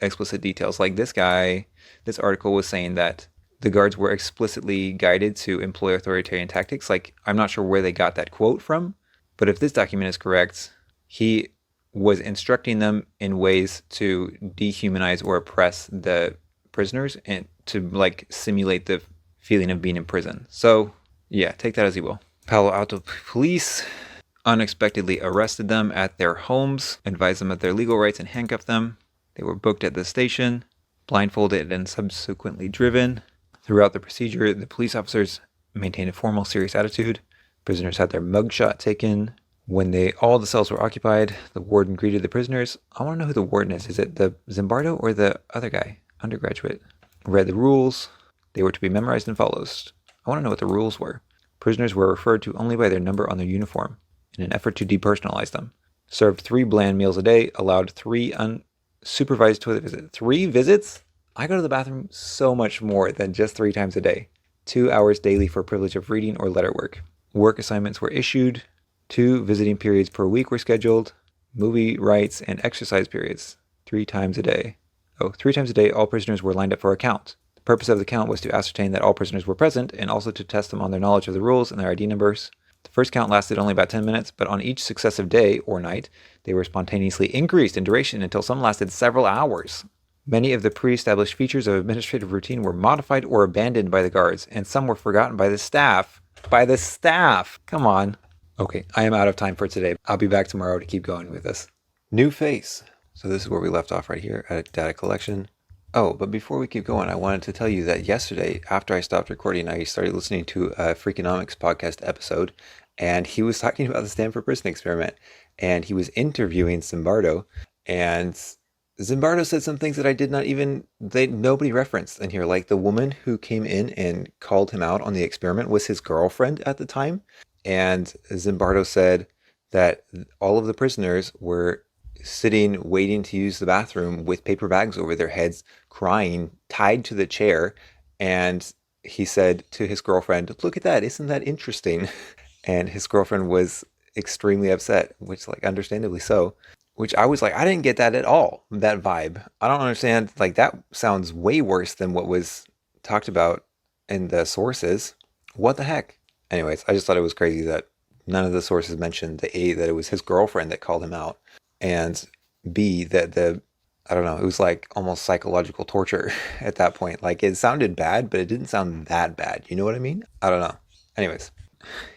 explicit details. Like this article was saying that the guards were explicitly guided to employ authoritarian tactics. Like, I'm not sure where they got that quote from, but if this document is correct, he was instructing them in ways to dehumanize or oppress the prisoners and to like simulate the feeling of being in prison. So yeah, take that as you will. Palo Alto police unexpectedly arrested them at their homes, advised them of their legal rights, and handcuffed them. They were booked at the station, blindfolded, and subsequently driven. Throughout the procedure, the police officers maintained a formal, serious attitude. Prisoners had their mugshot taken. When all the cells were occupied, the warden greeted the prisoners. I want to know who the warden is. Is it the Zimbardo or the other guy, undergraduate? Read the rules. They were to be memorized and followed. I want to know what the rules were. Prisoners were referred to only by their number on their uniform in an effort to depersonalize them. Served 3 bland meals a day, allowed 3 unsupervised toilet visits. 3 visits? I go to the bathroom so much more than just 3 times a day. 2 hours daily for privilege of reading or letter work. Work assignments were issued. 2 visiting periods per week were scheduled. Movie rights and exercise periods. 3 times a day. 3 times a day, all prisoners were lined up for a count. The purpose of the count was to ascertain that all prisoners were present and also to test them on their knowledge of the rules and their ID numbers. The first count lasted only about 10 minutes, but on each successive day or night, they were spontaneously increased in duration until some lasted several hours. Many of the pre-established features of administrative routine were modified or abandoned by the guards, and some were forgotten by the staff. By the staff! Come on. Okay, I am out of time for today. I'll be back tomorrow to keep going with this. New face. So this is where we left off right here at data collection. Oh, but before we keep going, I wanted to tell you that yesterday, after I stopped recording, I started listening to a Freakonomics podcast episode, and he was talking about the Stanford Prison Experiment, and he was interviewing Zimbardo, and Zimbardo said some things that I did not even, nobody referenced in here. Like the woman who came in and called him out on the experiment was his girlfriend at the time, and Zimbardo said that all of the prisoners were sitting, waiting to use the bathroom with paper bags over their heads, crying, tied to the chair. And he said to his girlfriend, "Look at that. Isn't that interesting?" And his girlfriend was extremely upset, which, like, understandably so, which I was like, I didn't get that at all, that vibe. I don't understand. Like, that sounds way worse than what was talked about in the sources. What the heck? Anyways, I just thought it was crazy that none of the sources mentioned that it was his girlfriend that called him out. And B, that I don't know, it was like almost psychological torture at that point. Like, it sounded bad, but it didn't sound that bad. You know what I mean? I don't know. Anyways,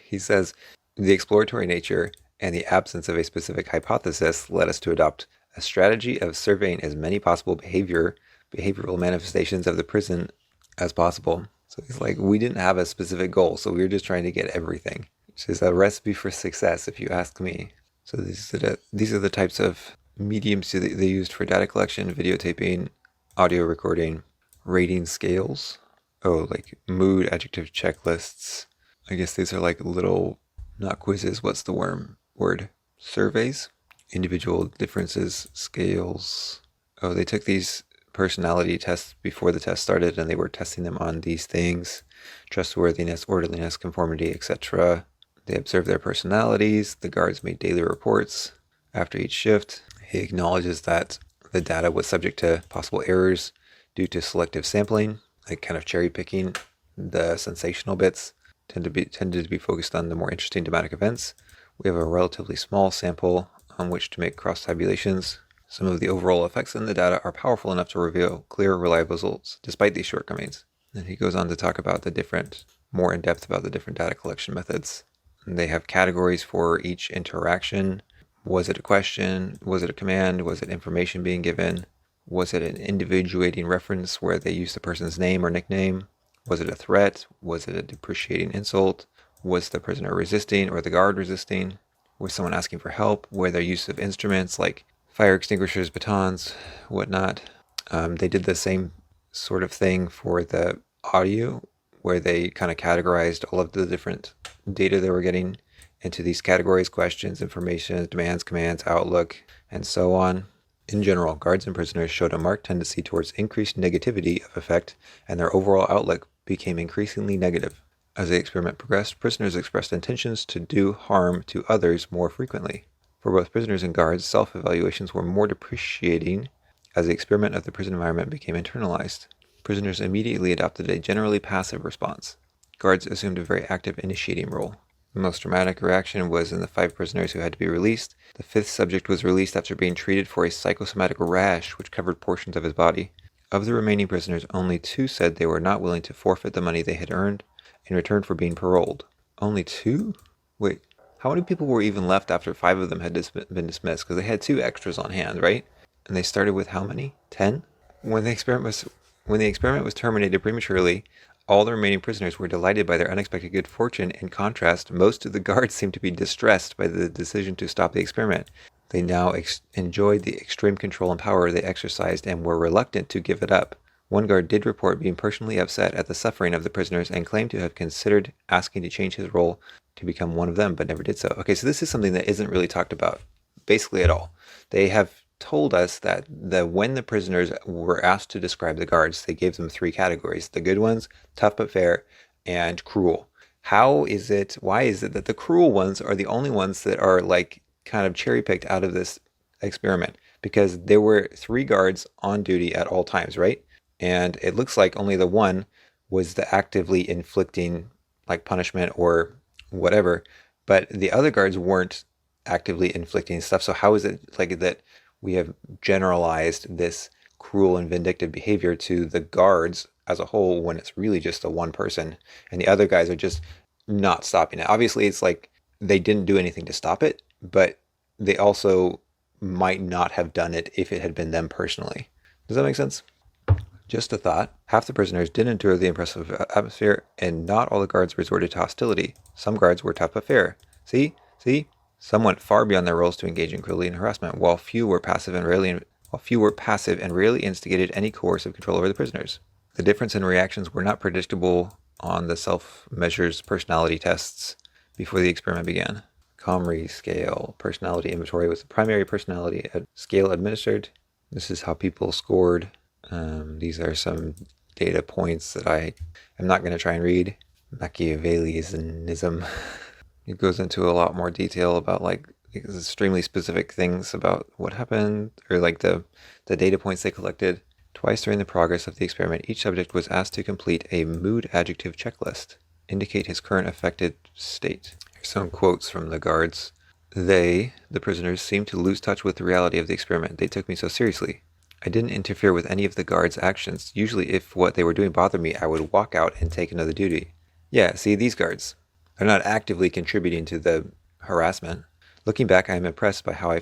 he says, the exploratory nature and the absence of a specific hypothesis led us to adopt a strategy of surveying as many possible behavioral manifestations of the prison as possible. So he's like, we didn't have a specific goal, so we were just trying to get everything, which is a recipe for success, if you ask me. So these are the types of mediums they used for data collection, videotaping, audio recording, rating scales. Oh, like mood, adjective checklists. I guess these are like little, not quizzes, what's the word? Surveys. Individual differences, scales. Oh, they took these personality tests before the test started and they were testing them on these things. Trustworthiness, orderliness, conformity, etc. They observed their personalities. The guards made daily reports after each shift. He acknowledges that the data was subject to possible errors due to selective sampling, like kind of cherry picking. The sensational bits tended to be focused on the more interesting dramatic events. We have a relatively small sample on which to make cross tabulations. Some of the overall effects in the data are powerful enough to reveal clear, reliable results, despite these shortcomings. And he goes on to talk about more in depth about the different data collection methods. They have categories for each interaction. Was it a question? Was it a command? Was it information being given? Was it an individuating reference where they used the person's name or nickname? Was it a threat? Was it a depreciating insult? Was the prisoner resisting or the guard resisting? Was someone asking for help? Were there use of instruments like fire extinguishers, batons, whatnot? They did the same sort of thing for the audio, where they kind of categorized all of the different data they were getting into these categories: questions, information, demands, commands, outlook, and so on. In general, guards and prisoners showed a marked tendency towards increased negativity of effect, and their overall outlook became increasingly negative. As the experiment progressed, prisoners expressed intentions to do harm to others more frequently. For both prisoners and guards, self-evaluations were more depreciating as the experiment of the prison environment became internalized. Prisoners immediately adopted a generally passive response. Guards assumed a very active initiating role. The most dramatic reaction was in the 5 prisoners who had to be released. The 5th subject was released after being treated for a psychosomatic rash which covered portions of his body. Of the remaining prisoners, only 2 said they were not willing to forfeit the money they had earned in return for being paroled. Only 2? Wait, how many people were even left after 5 of them had been dismissed? Because they had 2 extras on hand, right? And they started with how many? 10? When the experiment was terminated prematurely, all the remaining prisoners were delighted by their unexpected good fortune. In contrast, most of the guards seemed to be distressed by the decision to stop the experiment. They now enjoyed the extreme control and power they exercised and were reluctant to give it up. One guard did report being personally upset at the suffering of the prisoners and claimed to have considered asking to change his role to become one of them, but never did so. Okay, so this is something that isn't really talked about, basically at all. They have told us that when the prisoners were asked to describe the guards, they gave them 3 categories: the good ones, tough but fair, and cruel. Why is it that the cruel ones are the only ones that are like kind of cherry picked out of this experiment? Because there were 3 guards on duty at all times, right? And it looks like only the one was the actively inflicting like punishment or whatever, but the other guards weren't actively inflicting stuff. So how is it like that we have generalized this cruel and vindictive behavior to the guards as a whole when it's really just the one person and the other guys are just not stopping it? Obviously, it's like they didn't do anything to stop it, but they also might not have done it if it had been them personally. Does that make sense? Just a thought. Half the prisoners did endure the oppressive atmosphere, and not all the guards resorted to hostility. Some guards were tough but fair. See? Some went far beyond their roles to engage in cruelty and harassment, while few were passive and rarely instigated any coercive control over the prisoners. The difference in reactions were not predictable on the self-measures personality tests before the experiment began. Comrie scale personality inventory was the primary personality scale administered. This is how people scored. These are some data points that I am not going to try and read. Machiavellianism. It goes into a lot more detail about like extremely specific things about what happened, or like the data points they collected. Twice during the progress of the experiment, each subject was asked to complete a mood adjective checklist, indicate his current affected state. Here's some quotes from the guards. They, the prisoners, seemed to lose touch with the reality of the experiment. They took me so seriously. I didn't interfere with any of the guards' actions. Usually if what they were doing bothered me, I would walk out and take another duty. Yeah, see, these guards, they're not actively contributing to the harassment. Looking back, I am impressed by how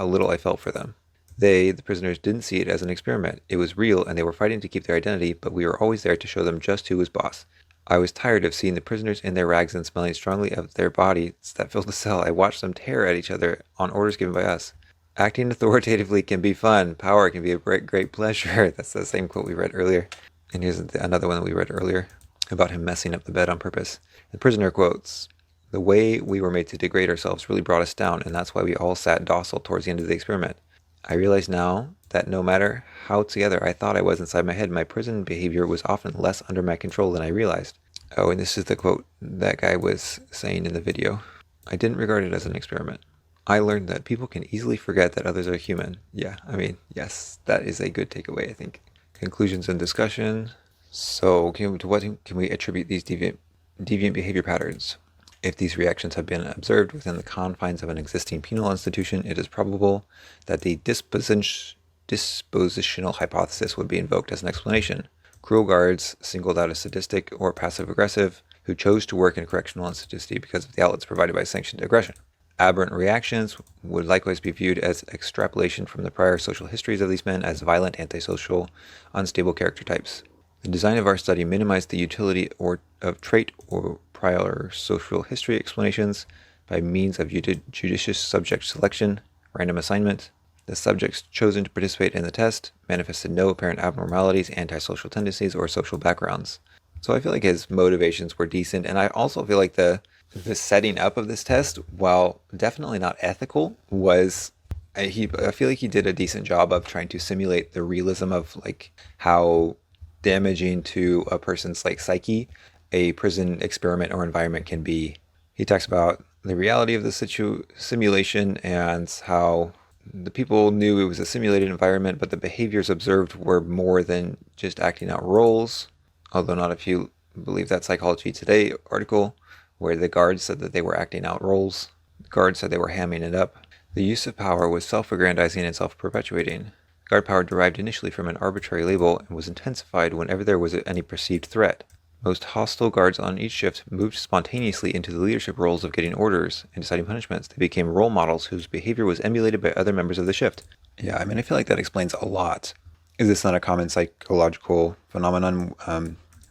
little I felt for them. They, the prisoners, didn't see it as an experiment. It was real, and they were fighting to keep their identity, but we were always there to show them just who was boss. I was tired of seeing the prisoners in their rags and smelling strongly of their bodies that filled the cell. I watched them tear at each other on orders given by us. Acting authoritatively can be fun. Power can be a great pleasure. That's the same quote we read earlier. And here's another one that we read earlier about him messing up the bed on purpose. The prisoner quotes, "The way we were made to degrade ourselves really brought us down, and that's why we all sat docile towards the end of the experiment. I realize now that no matter how together I thought I was inside my head, my prison behavior was often less under my control than I realized." Oh, and this is the quote that guy was saying in the video. "I didn't regard it as an experiment. I learned that people can easily forget that others are human." Yeah, I mean, yes, that is a good takeaway, I think. Conclusions and discussion. So, to what can we attribute these deviant behavior patterns? If these reactions have been observed within the confines of an existing penal institution, it is probable that the dispositional hypothesis would be invoked as an explanation. Cruel guards singled out as sadistic or passive-aggressive who chose to work in correctional institution because of the outlets provided by sanctioned aggression. Aberrant reactions would likewise be viewed as extrapolation from the prior social histories of these men as violent, antisocial, unstable character types. The design of our study minimized the utility of trait or prior social history explanations by means of judicious subject selection, random assignment. The subjects chosen to participate in the test manifested no apparent abnormalities, antisocial tendencies, or social backgrounds. So I feel like his motivations were decent, and I also feel like the setting up of this test, while definitely not ethical, was I feel like he did a decent job of trying to simulate the realism of like how damaging to a person's like psyche a prison experiment or environment can be. He talks about the reality of the simulation and how the people knew it was a simulated environment, but the behaviors observed were more than just acting out roles, although not if you believe that Psychology Today article, where the guards said that they were acting out roles. The guards said they were hamming it up. The use of power was self-aggrandizing and self-perpetuating. Guard power derived initially from an arbitrary label and was intensified whenever there was any perceived threat. Most hostile guards on each shift moved spontaneously into the leadership roles of getting orders and deciding punishments. They became role models whose behavior was emulated by other members of the shift. Yeah, I mean, I feel like that explains a lot. Is this not a common psychological phenomenon,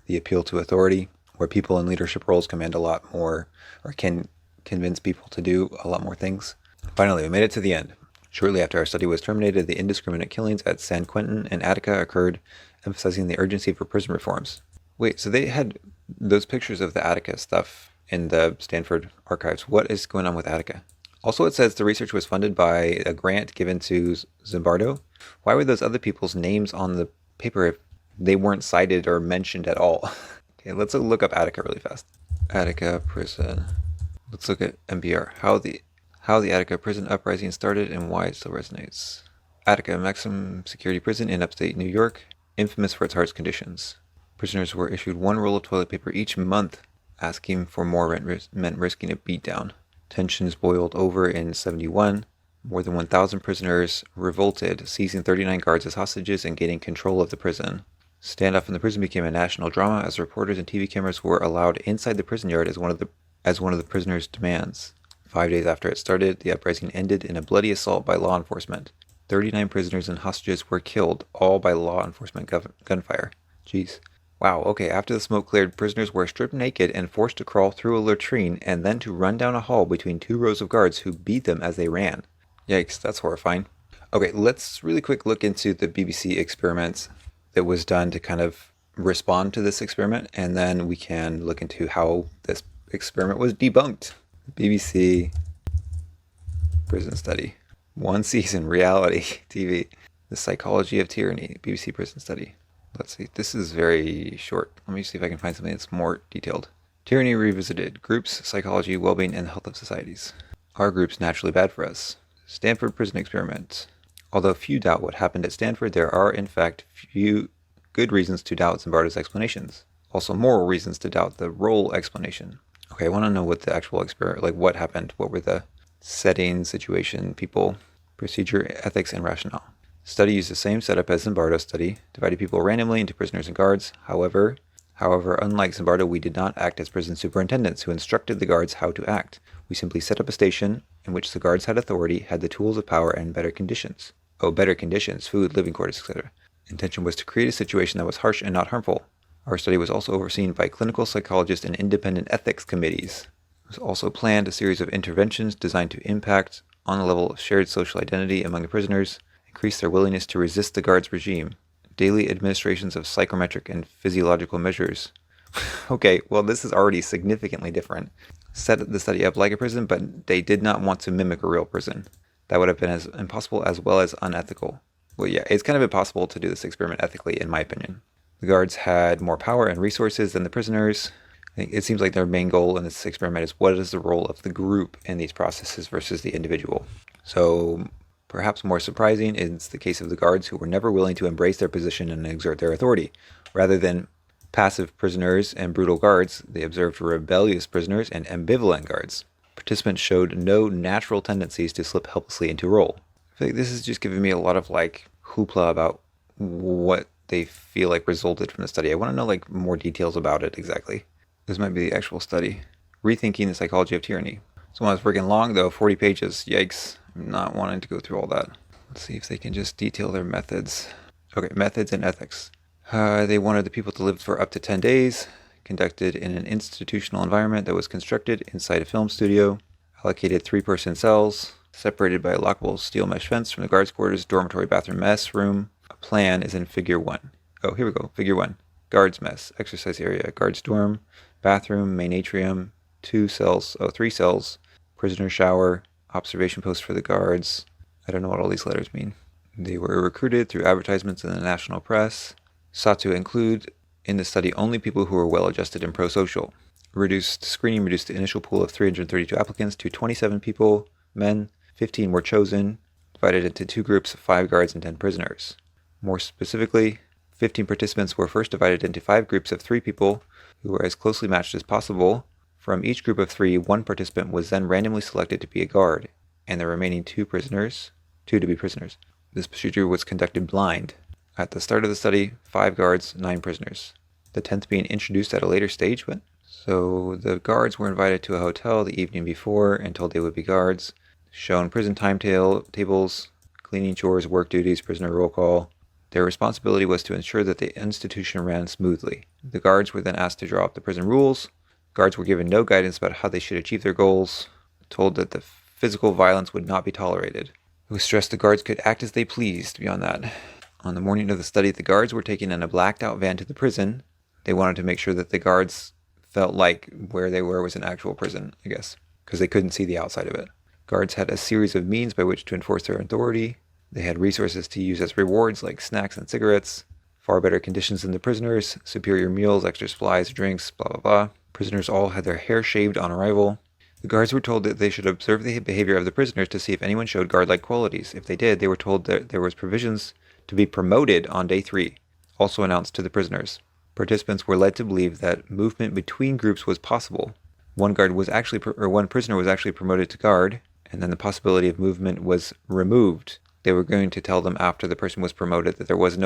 the appeal to authority, where people in leadership roles command a lot more, or can convince people to do a lot more things? Finally, we made it to the end. Shortly after our study was terminated, the indiscriminate killings at San Quentin and Attica occurred, emphasizing the urgency for prison reforms. Wait, so they had those pictures of the Attica stuff in the Stanford archives. What is going on with Attica? Also, it says the research was funded by a grant given to Zimbardo. Why were those other people's names on the paper if they weren't cited or mentioned at all? Okay, let's look up Attica really fast. Attica prison. Let's look at NPR. How the Attica prison uprising started and why it still resonates. Attica, maximum security prison in upstate New York, infamous for its harsh conditions. Prisoners were issued one roll of toilet paper each month. Asking for more rent meant risking a beatdown. Tensions boiled over in 71. More than 1,000 prisoners revolted, seizing 39 guards as hostages and gaining control of the prison. Standoff in the prison became a national drama as reporters and TV cameras were allowed inside the prison yard as one of the prisoners' demands. 5 days after it started, the uprising ended in a bloody assault by law enforcement. 39 prisoners and hostages were killed, all by law enforcement gunfire. Jeez. Wow, okay, after the smoke cleared, prisoners were stripped naked and forced to crawl through a latrine and then to run down a hall between two rows of guards who beat them as they ran. Yikes, that's horrifying. Okay, let's really quick look into the BBC experiment that was done to kind of respond to this experiment, and then we can look into how this experiment was debunked. BBC prison study. One season, reality TV. The psychology of tyranny, BBC prison study. Let's see, this is very short. Let me see if I can find something that's more detailed. Tyranny revisited. Groups, psychology, well-being, and the health of societies. Are groups naturally bad for us? Stanford Prison Experiment. Although few doubt what happened at Stanford, there are in fact few good reasons to doubt Zimbardo's explanations. Also moral reasons to doubt the role explanation. Okay, I want to know what the actual experiment, like what happened, what were the setting, situation, people, procedure, ethics, and rationale. Study used the same setup as Zimbardo's study, divided people randomly into prisoners and guards. However, unlike Zimbardo, we did not act as prison superintendents who instructed the guards how to act. We simply set up a station in which the guards had authority, had the tools of power, and better conditions. Better conditions, food, living quarters, etc. Intention was to create a situation that was harsh and not harmful. Our study was also overseen by clinical psychologists and independent ethics committees. It was also planned a series of interventions designed to impact on the level of shared social identity among the prisoners, increase their willingness to resist the guards' regime, daily administrations of psychometric and physiological measures. Okay, well this is already significantly different. Set the study up like a prison, but they did not want to mimic a real prison. That would have been as impossible as well as unethical. Well, yeah, it's kind of impossible to do this experiment ethically, in my opinion. The guards had more power and resources than the prisoners. I think it seems like their main goal in this experiment is what is the role of the group in these processes versus the individual. So perhaps more surprising is the case of the guards who were never willing to embrace their position and exert their authority. Rather than passive prisoners and brutal guards, they observed rebellious prisoners and ambivalent guards. Participants showed no natural tendencies to slip helplessly into role. I feel like this is just giving me a lot of hoopla about what they feel like resulted from the study. I want to know more details about it exactly. This might be the actual study. Rethinking the psychology of tyranny. This one was freaking long though, 40 pages. Yikes. I'm not wanting to go through all that. Let's see if they can just detail their methods. Okay, methods and ethics. They wanted the people to live for up to 10 days, conducted in an institutional environment that was constructed inside a film studio, allocated 3-person cells, separated by a lockable steel mesh fence from the guards' quarters, dormitory, bathroom, mess room. A plan is in figure 1. Oh, here we go, figure 1. Guards' mess, exercise area, guards' dorm, bathroom, main atrium, 3 cells, prisoner shower, observation post for the guards. I don't know what all these letters mean. They were recruited through advertisements in the national press, sought to include in the study only people who were well-adjusted and pro-social. Screening reduced the initial pool of 332 applicants to 27 people, men. 15 were chosen, divided into 2 groups of 5 guards and 10 prisoners. More specifically, 15 participants were first divided into 5 groups of 3 people who were as closely matched as possible, From each group of 3, 1 participant was then randomly selected to be a guard, and the remaining 2 to be prisoners. This procedure was conducted blind. At the start of the study, 5 guards, 9 prisoners. The 10th being introduced at a later stage, but so the guards were invited to a hotel the evening before and told they would be guards, shown prison timetables, cleaning chores, work duties, prisoner roll call. Their responsibility was to ensure that the institution ran smoothly. The guards were then asked to draw up the prison rules. Guards were given no guidance about how they should achieve their goals, told that the physical violence would not be tolerated. It was stressed the guards could act as they pleased beyond that. On the morning of the study, the guards were taken in a blacked-out van to the prison. They wanted to make sure that the guards felt like where they were was an actual prison, I guess, because they couldn't see the outside of it. Guards had a series of means by which to enforce their authority. They had resources to use as rewards like snacks and cigarettes, far better conditions than the prisoners, superior meals, extra supplies, drinks, blah, blah, blah. Prisoners all had their hair shaved on arrival. The guards were told that they should observe the behavior of the prisoners to see if anyone showed guard-like qualities. If they did, they were told that there was provisions to be promoted on day 3, also announced to the prisoners. Participants were led to believe that movement between groups was possible. One prisoner was actually promoted to guard, and then the possibility of movement was removed. They were going to tell them after the person was promoted that there was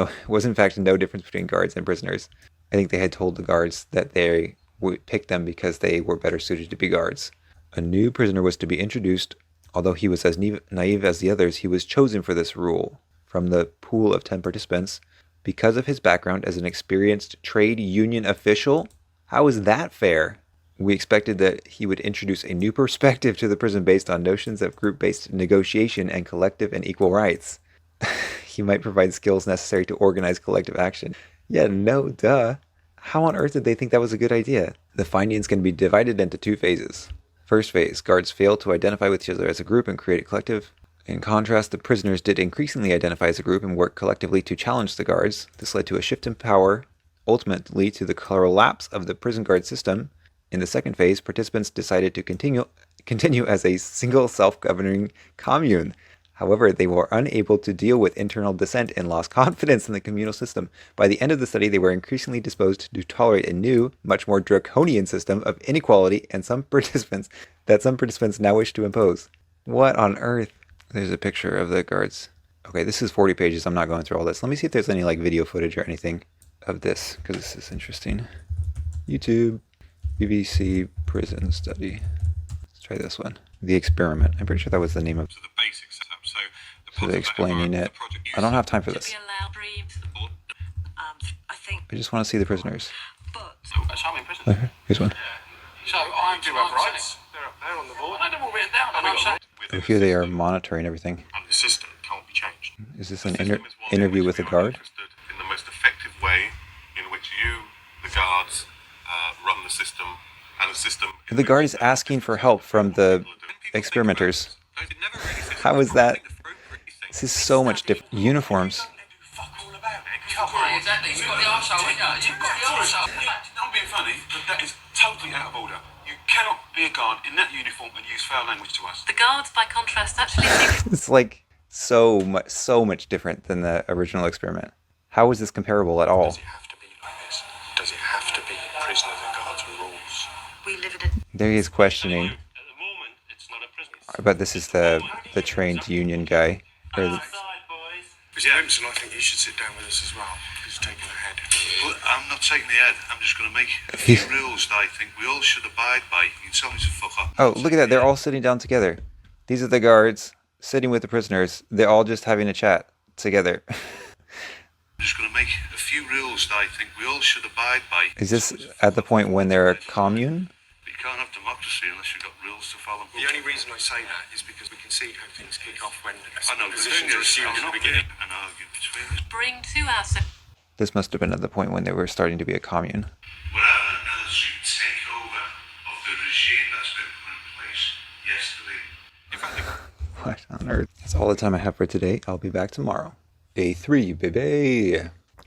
in fact no difference between guards and prisoners. I think they had told the guards that they would pick them because they were better suited to be guards. A new prisoner was to be introduced. Although he was as naive as the others, he was chosen for this role from the pool of 10 participants because of his background as an experienced trade union official. How is that fair? We expected that he would introduce a new perspective to the prison based on notions of group-based negotiation and collective and equal rights. He might provide skills necessary to organize collective action. Yeah, no, duh. How on earth did they think that was a good idea? The findings can be divided into 2 phases. First phase, guards failed to identify with each other as a group and create a collective. In contrast, the prisoners did increasingly identify as a group and work collectively to challenge the guards. This led to a shift in power, ultimately to the collapse of the prison guard system. In the second phase, participants decided to continue as a single self-governing commune. However, they were unable to deal with internal dissent and lost confidence in the communal system. By the end of the study, they were increasingly disposed to tolerate a new, much more draconian system of inequality and some participants now wish to impose. What on earth? There's a picture of the guards. Okay, this is 40 pages. I'm not going through all this. Let me see if there's any video footage or anything of this, because this is interesting. YouTube, BBC Prison Study. Let's try this one. The Experiment. I'm pretty sure that was the name of it. So the basic setup. So they're explaining it. I don't have time for this. I just want to see the prisoners. So I'm in prison. Here's one. So I do have rights. They're up there on the board. I know all written down. So here they are monitoring everything. And the system can't be changed. Is this an interview with a guard? In the most effective way in which you, the guards, run the system, and the system. The guard is asking for help from the experimenters. How is that? This is so much different. Uniforms. Exactly. You've got the arsehole, haven't you? You've got the arsehole. I'm being funny, but that is totally out of order. You cannot be a guard in that uniform and use foul language to us. The guards, by contrast, actually think... It's like so much different than the original experiment. How is this comparable at all? Does it have to be like this? Does it have to be prisoners and guards and rules? We live in a... There he is questioning. At the moment, it's not a prison. I bet this is the trained union guy. Mr. Benson, I think you should sit down with us as well. He's taking the head. Well, I'm not taking the head. I'm just going to make a few rules that I think we all should abide by. You can tell me to fuck up. Oh, look at that. They're all sitting down together. These are the guards sitting with the prisoners. They're all just having a chat together. I'm just going to make a few rules that I think we all should abide by. Is this at the point when they're a commune? You can't have democracy unless you've got rules to follow. The only reason I say that is because we can see how things kick off when I know, positions are assumed at the beginning. An argument between us. bring to us... This must have been at the point when they were starting to be a commune. Without a military takeover of the regime that's been put in place yesterday. What on earth? That's all the time I have for today. I'll be back tomorrow. Day 3, baby.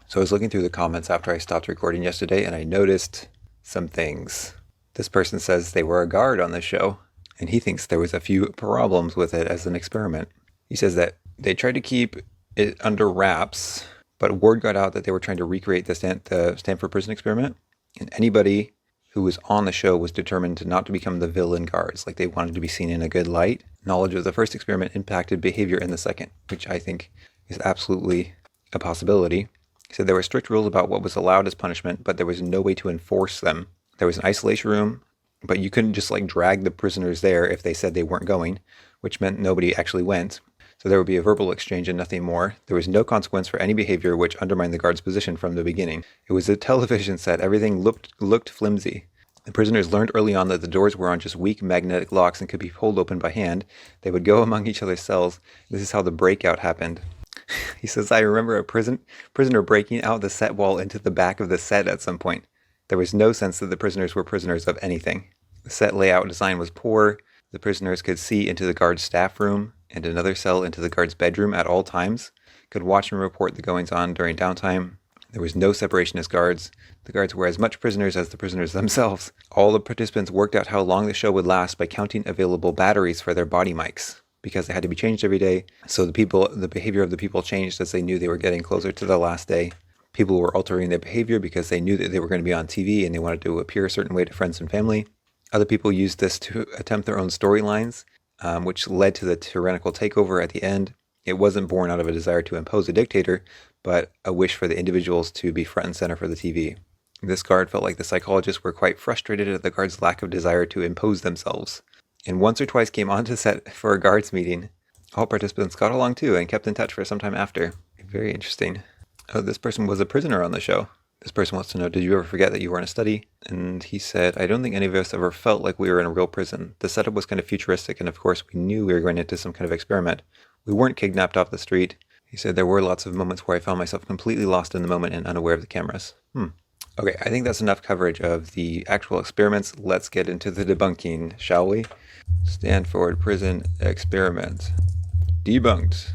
So I was looking through the comments after I stopped recording yesterday, and I noticed some things. This person says they were a guard on this show, and he thinks there was a few problems with it as an experiment. He says that they tried to keep it under wraps, but word got out that they were trying to recreate the Stanford Prison Experiment, and anybody who was on the show was determined not to become the villain guards. Like, they wanted to be seen in a good light. Knowledge of the first experiment impacted behavior in the second, which I think is absolutely a possibility. He said there were strict rules about what was allowed as punishment, but there was no way to enforce them. There was an isolation room, but you couldn't just like drag the prisoners there if they said they weren't going, which meant nobody actually went. So there would be a verbal exchange and nothing more. There was no consequence for any behavior which undermined the guard's position from the beginning. It was a television set. Everything looked flimsy. The prisoners learned early on that the doors were on just weak magnetic locks and could be pulled open by hand. They would go among each other's cells. This is how the breakout happened. He says, I remember a prisoner breaking out the set wall into the back of the set at some point. There was no sense that the prisoners were prisoners of anything. The set layout design was poor. The prisoners could see into the guard's staff room and another cell into the guard's bedroom at all times, could watch and report the goings-on during downtime. There was no separation as guards. The guards were as much prisoners as the prisoners themselves. All the participants worked out how long the show would last by counting available batteries for their body mics, because they had to be changed every day. So the behavior of the people changed as they knew they were getting closer to the last day. People were altering their behavior because they knew that they were going to be on TV and they wanted to appear a certain way to friends and family. Other people used this to attempt their own storylines, which led to the tyrannical takeover at the end. It wasn't born out of a desire to impose a dictator, but a wish for the individuals to be front and center for the TV. This guard felt like the psychologists were quite frustrated at the guard's lack of desire to impose themselves, and once or twice came onto set for a guards meeting. All participants got along too and kept in touch for some time after. Very interesting. Oh, this person was a prisoner on the show. This person wants to know, did you ever forget that you were in a study? And he said, I don't think any of us ever felt like we were in a real prison. The setup was kind of futuristic, and of course we knew we were going into some kind of experiment. We weren't kidnapped off the street. He said there were lots of moments where I found myself completely lost in the moment and unaware of the cameras. Okay, I think that's enough coverage of the actual experiments. Let's get into the debunking, shall we? Stanford Prison Experiment. Debunked.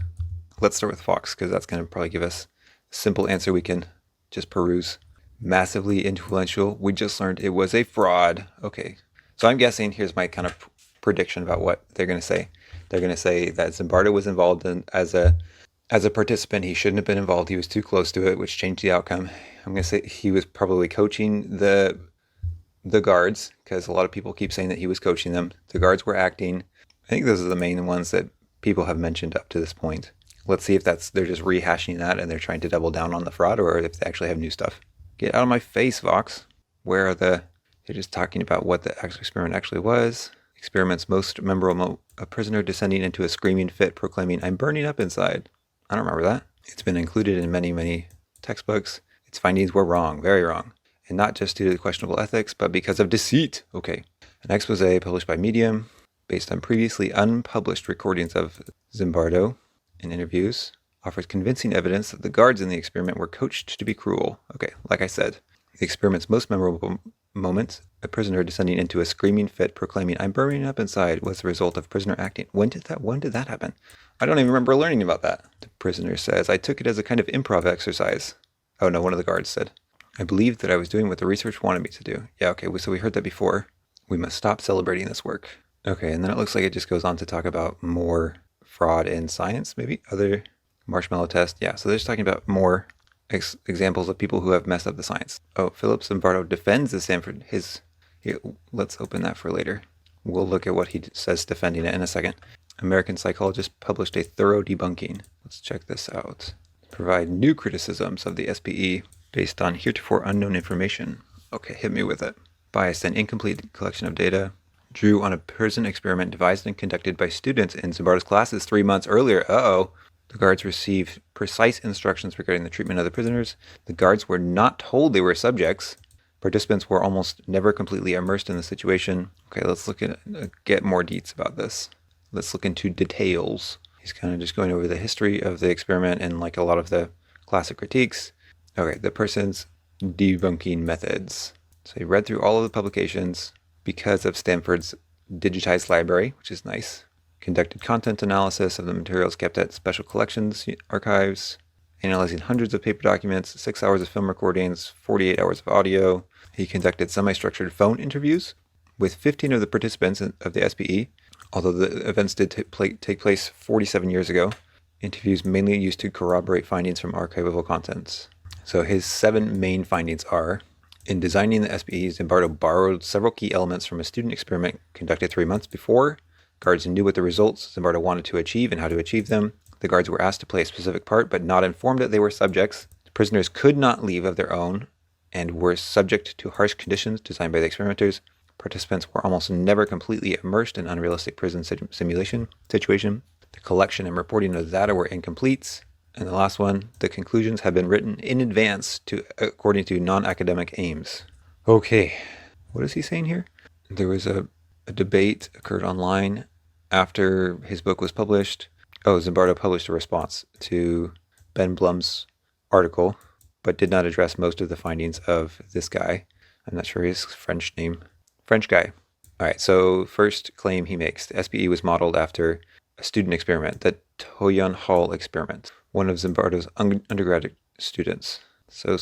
Let's start with Fox, because that's going to probably give us a simple answer we can just peruse. Massively influential. We just learned it was a fraud. Okay, so I'm guessing, here's my kind of prediction about what they're going to say. They're going to say that Zimbardo was involved in, as a participant. He shouldn't have been involved. He was too close to it, which changed the outcome. I'm going to say he was probably coaching the guards, because a lot of people keep saying that he was coaching them. The guards were acting. I think those are the main ones that people have mentioned up to this point. Let's see if they're just rehashing that and they're trying to double down on the fraud, or if they actually have new stuff. Get out of my face, Vox. Where are they're just talking about what the actual experiment actually was. Experiment's most memorable, a prisoner descending into a screaming fit, proclaiming, I'm burning up inside. I don't remember that. It's been included in many, many textbooks. Its findings were wrong, very wrong. And not just due to questionable ethics, but because of deceit. Okay. An expose published by Medium, based on previously unpublished recordings of Zimbardo in interviews, offers convincing evidence that the guards in the experiment were coached to be cruel. Okay, like I said, the experiment's most memorable moment, a prisoner descending into a screaming fit, proclaiming, I'm burning up inside, was the result of prisoner acting. When did that happen? I don't even remember learning about that. The prisoner says, I took it as a kind of improv exercise. Oh no, one of the guards said, I believed that I was doing what the research wanted me to do. Yeah, okay, so we heard that before. We must stop celebrating this work. Okay, and then it looks like it just goes on to talk about more fraud in science, maybe? Other marshmallow test. Yeah, so they're just talking about more examples of people who have messed up the science. Oh, Philip Zimbardo defends the Stanford. Let's open that for later. We'll look at what he says defending it in a second. American psychologist published a thorough debunking. Let's check this out. Provide new criticisms of the SPE based on heretofore unknown information. Okay, hit me with it. Biased and incomplete collection of data. Drew on a prison experiment devised and conducted by students in Zimbardo's classes 3 months earlier. The guards received precise instructions regarding the treatment of the prisoners. The guards were not told they were subjects. Participants were almost never completely immersed in the situation. Okay, let's look at get more deets about this. Let's look into details. He's kind of just going over the history of the experiment and like a lot of the classic critiques. Okay, the person's debunking methods. So he read through all of the publications because of Stanford's digitized library, which is nice. Conducted content analysis of the materials kept at special collections archives, analyzing hundreds of paper documents, 6 hours of film recordings, 48 hours of audio. He conducted semi-structured phone interviews with 15 of the participants of the SPE, although the events did take place 47 years ago. Interviews mainly used to corroborate findings from archivable contents. So his 7 main findings are, In designing the SPE, Zimbardo borrowed several key elements from a student experiment conducted 3 months before. Guards knew what the results Zimbardo wanted to achieve and how to achieve them. The guards were asked to play a specific part, but not informed that they were subjects. The prisoners could not leave of their own and were subject to harsh conditions designed by the experimenters. Participants were almost never completely immersed in unrealistic prison simulation situation. The collection and reporting of the data were incomplete. And the last one, the conclusions have been written in advance according to non-academic aims. Okay, what is he saying here? There was a debate occurred online after his book was published. Zimbardo published a response to Ben Blum's article, but did not address most of the findings of this guy. I'm not sure his French name. French guy. All right, so first claim he makes. The SPE was modeled after a student experiment, the Toyon Hall experiment, one of Zimbardo's undergraduate students. So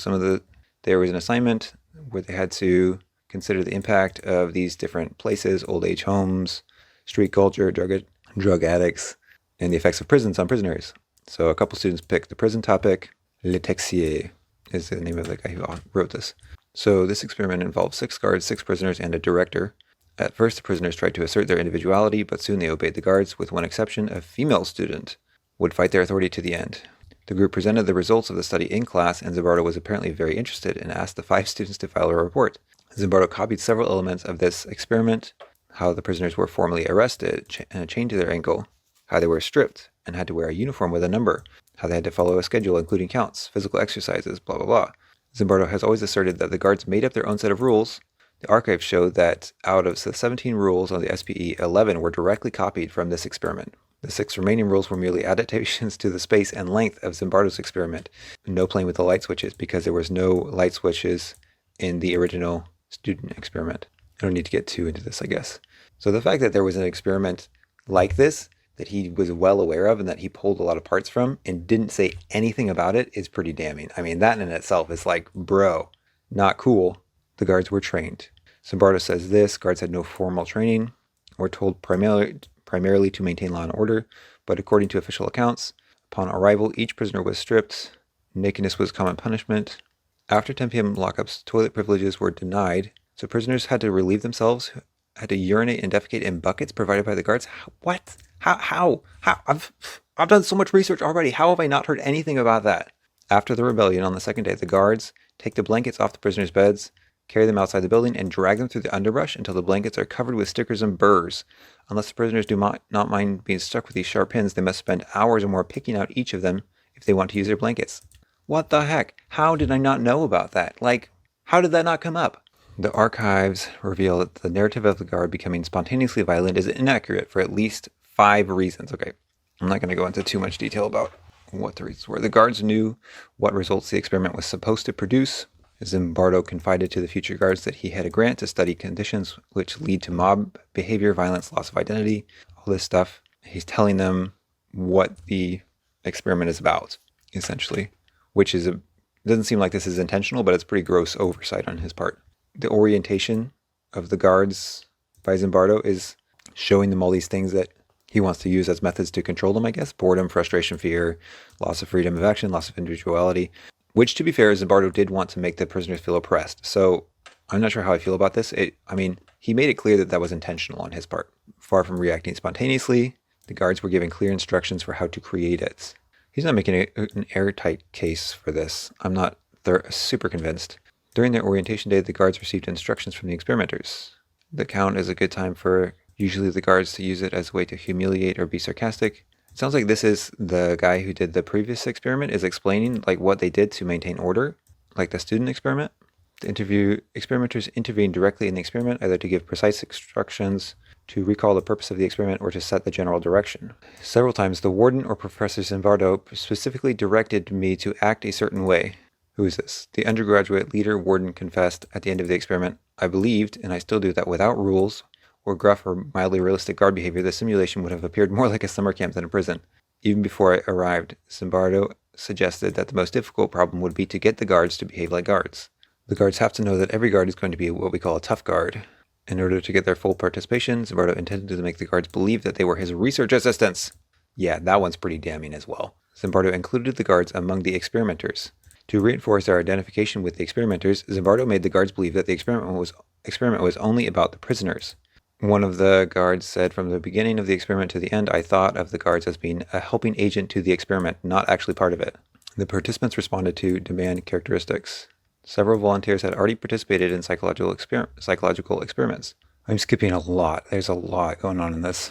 there was an assignment where they had to consider the impact of these different places, old age homes, street culture, drug addicts, and the effects of prisons on prisoners. So a couple students picked the prison topic. Le Texier is the name of the guy who wrote this. So this experiment involved 6 guards, 6 prisoners, and a director. At first, the prisoners tried to assert their individuality, but soon they obeyed the guards, with one exception: a female student would fight their authority to the end. The group presented the results of the study in class, and Zimbardo was apparently very interested and asked the 5 students to file a report. Zimbardo copied several elements of this experiment: how the prisoners were formally arrested and chained to their ankle, how they were stripped and had to wear a uniform with a number, how they had to follow a schedule including counts, physical exercises, blah, blah, blah. Zimbardo has always asserted that the guards made up their own set of rules. The archives show that out of the 17 rules on the SPE, 11 were directly copied from this experiment. The 6 remaining rules were merely adaptations to the space and length of Zimbardo's experiment. No playing with the light switches, because there was no light switches in the original student experiment. I don't need to get too into this, I guess. So the fact that there was an experiment like this that he was well aware of and that he pulled a lot of parts from and didn't say anything about it is pretty damning. I mean, that in itself is like, bro, not cool. The guards were trained. Zimbardo says this: guards had no formal training, were told primarily to maintain law and order, but according to official accounts, upon arrival, each prisoner was stripped. Nakedness was common punishment. After 10 p.m. lockups, toilet privileges were denied, so prisoners had to relieve themselves, had to urinate and defecate in buckets provided by the guards. What? How? I've done so much research already. How have I not heard anything about that? After the rebellion on the second day, the guards take the blankets off the prisoners' beds, carry them outside the building, and drag them through the underbrush until the blankets are covered with stickers and burrs. Unless the prisoners do not mind being stuck with these sharp pins, they must spend hours or more picking out each of them if they want to use their blankets. What the heck? How did I not know about that? Like, how did that not come up? The archives reveal that the narrative of the guard becoming spontaneously violent is inaccurate for at least 5 reasons. Okay, I'm not going to go into too much detail about what the reasons were. The guards knew what results the experiment was supposed to produce. Zimbardo confided to the future guards that he had a grant to study conditions which lead to mob behavior, violence, loss of identity, all this stuff. He's telling them what the experiment is about, essentially, which is doesn't seem like this is intentional, but it's pretty gross oversight on his part. The orientation of the guards by Zimbardo is showing them all these things that he wants to use as methods to control them, I guess. Boredom, frustration, fear, loss of freedom of action, loss of individuality. Which, to be fair, Zimbardo did want to make the prisoners feel oppressed. So I'm not sure how I feel about this. He made it clear that that was intentional on his part. Far from reacting spontaneously, the guards were given clear instructions for how to create it. He's not making an airtight case for this. I'm not super convinced. During their orientation day, the guards received instructions from the experimenters. The count is a good time for usually the guards to use it as a way to humiliate or be sarcastic. It sounds like this is the guy who did the previous experiment is explaining like what they did to maintain order, like the student experiment. The experimenters intervened directly in the experiment, either to give precise instructions, to recall the purpose of the experiment, or to set the general direction. Several times, the warden or Professor Zimbardo specifically directed me to act a certain way. Who is this? The undergraduate leader warden confessed at the end of the experiment, I believed, and I still do, that without rules, or gruff or mildly realistic guard behavior, the simulation would have appeared more like a summer camp than a prison. Even before I arrived, Zimbardo suggested that the most difficult problem would be to get the guards to behave like guards. The guards have to know that every guard is going to be what we call a tough guard. In order to get their full participation, Zimbardo intended to make the guards believe that they were his research assistants. Yeah, that one's pretty damning as well. Zimbardo included the guards among the experimenters. To reinforce our identification with the experimenters, Zimbardo made the guards believe that the experiment was only about the prisoners. One of the guards said, from the beginning of the experiment to the end, I thought of the guards as being a helping agent to the experiment, not actually part of it. The participants responded to demand characteristics. Several volunteers had already participated in psychological experiments. I'm skipping a lot. There's a lot going on in this.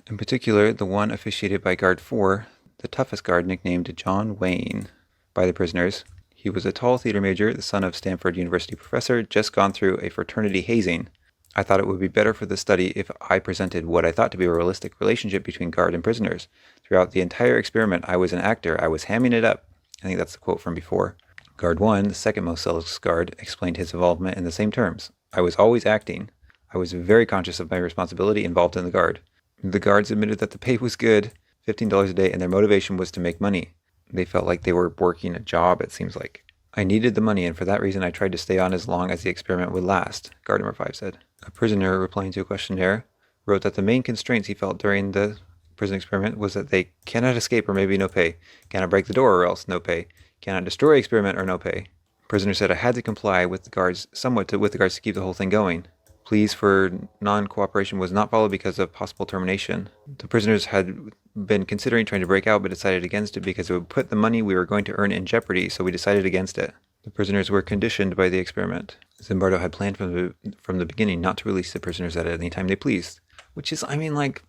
In particular, the one officiated by Guard 4, the toughest guard, nicknamed John Wayne by the prisoners. He was a tall theater major, the son of Stanford University professor, just gone through a fraternity hazing. I thought it would be better for the study if I presented what I thought to be a realistic relationship between guard and prisoners. Throughout the entire experiment, I was an actor. I was hamming it up. I think that's the quote from before. Guard 1, the second most zealous guard, explained his involvement in the same terms. I was always acting. I was very conscious of my responsibility involved in the guard. The guards admitted that the pay was good, $15 a day, and their motivation was to make money. They felt like they were working a job, it seems like. I needed the money, and for that reason I tried to stay on as long as the experiment would last, guard number 5 said. A prisoner, replying to a questionnaire, wrote that the main constraints he felt during the prison experiment was that they cannot escape or maybe no pay, cannot break the door or else no pay, cannot destroy experiment or no pay. Prisoner said I had to comply with the guards to keep the whole thing going. Pleas for non-cooperation was not followed because of possible termination. The prisoners had been considering trying to break out but decided against it because it would put the money we were going to earn in jeopardy, so we decided against it. The prisoners were conditioned by the experiment. Zimbardo had planned from the beginning not to release the prisoners at any time they pleased. Which is, I mean, like,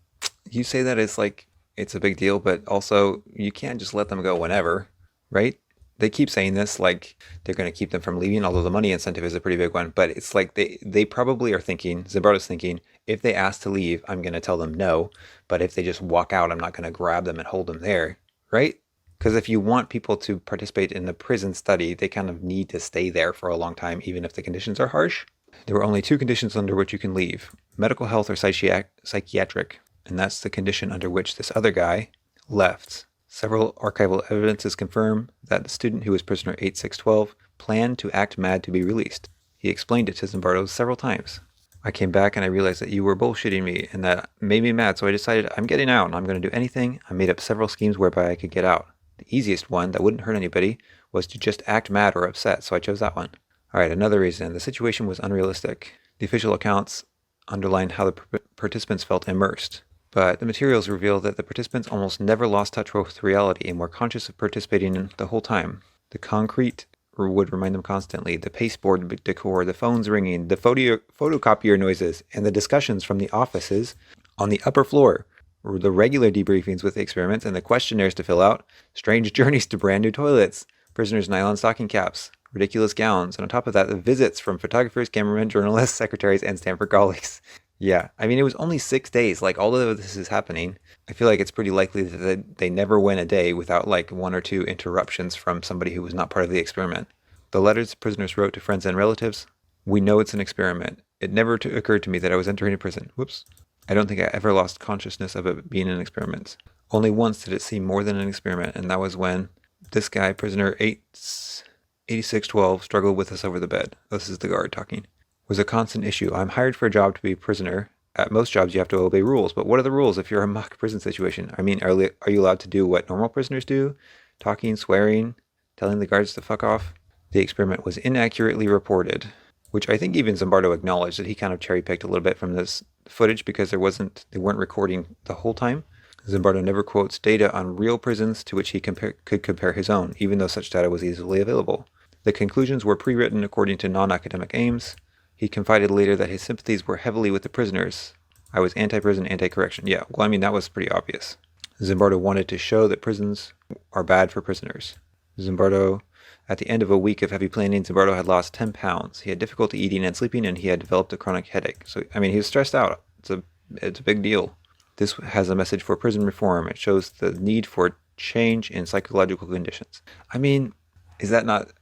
you say that it's like, it's a big deal, but also you can't just let them go whenever, right? They keep saying this, like they're going to keep them from leaving, although the money incentive is a pretty big one. But it's like they probably are thinking, Zimbardo's thinking, if they ask to leave, I'm going to tell them no. But if they just walk out, I'm not going to grab them and hold them there, right? Because if you want people to participate in the prison study, they kind of need to stay there for a long time, even if the conditions are harsh. There were only 2 conditions under which you can leave, medical health or psychiatric. And that's the condition under which this other guy left. Several archival evidences confirm that the student who was prisoner 8612 planned to act mad to be released. He explained it to Zimbardo several times. I came back and I realized that you were bullshitting me and that made me mad, so I decided I'm getting out and I'm going to do anything. I made up several schemes whereby I could get out. The easiest one that wouldn't hurt anybody was to just act mad or upset, so I chose that one. Alright, another reason. The situation was unrealistic. The official accounts underlined how the participants felt immersed. But the materials reveal that the participants almost never lost touch with reality and were conscious of participating the whole time. The concrete would remind them constantly, the pasteboard decor, the phones ringing, the photocopier noises, and the discussions from the offices on the upper floor, the regular debriefings with the experiments and the questionnaires to fill out, strange journeys to brand new toilets, prisoners' nylon stocking caps, ridiculous gowns, and on top of that, the visits from photographers, cameramen, journalists, secretaries, and Stanford colleagues. Yeah, I mean, it was only 6 days. Like, all of this is happening. I feel like it's pretty likely that they never went a day without, like, 1 or 2 interruptions from somebody who was not part of the experiment. The letters the prisoners wrote to friends and relatives. We know it's an experiment. It never occurred to me that I was entering a prison. Whoops. I don't think I ever lost consciousness of it being an experiment. Only once did it seem more than an experiment, and that was when this guy, prisoner 8612, struggled with us over the bed. This is the guard talking. Was a constant issue. I'm hired for a job to be a prisoner. At most jobs, you have to obey rules. But what are the rules if you're a mock prison situation? I mean, are you allowed to do what normal prisoners do? Talking, swearing, telling the guards to fuck off? The experiment was inaccurately reported, which I think even Zimbardo acknowledged that he kind of cherry-picked a little bit from this footage because they weren't recording the whole time. Zimbardo never quotes data on real prisons to which he could compare his own, even though such data was easily available. The conclusions were pre-written according to non-academic aims. He confided later that his sympathies were heavily with the prisoners. I was anti-prison, anti-correction. Yeah, well, I mean, that was pretty obvious. Zimbardo wanted to show that prisons are bad for prisoners. Zimbardo, at the end of a week of heavy planning, Zimbardo had lost 10 pounds. He had difficulty eating and sleeping, and he had developed a chronic headache. So, I mean, he was stressed out. It's a big deal. This has a message for prison reform. It shows the need for change in psychological conditions. I mean, is that not...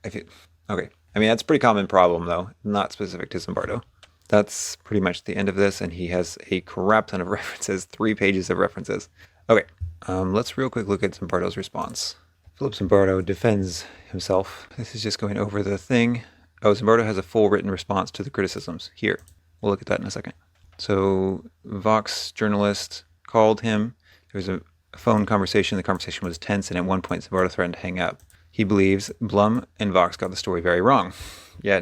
Okay. I mean, that's a pretty common problem, though, not specific to Zimbardo. That's pretty much the end of this, and he has a crap ton of references, 3 pages of references. Okay, let's real quick look at Zimbardo's response. Philip Zimbardo defends himself. This is just going over the thing. Oh, Zimbardo has a full written response to the criticisms. Here, we'll look at that in a second. So, Vox journalist called him. There was a phone conversation. The conversation was tense, and at one point, Zimbardo threatened to hang up. He believes Blum and Vox got the story very wrong. Yeah,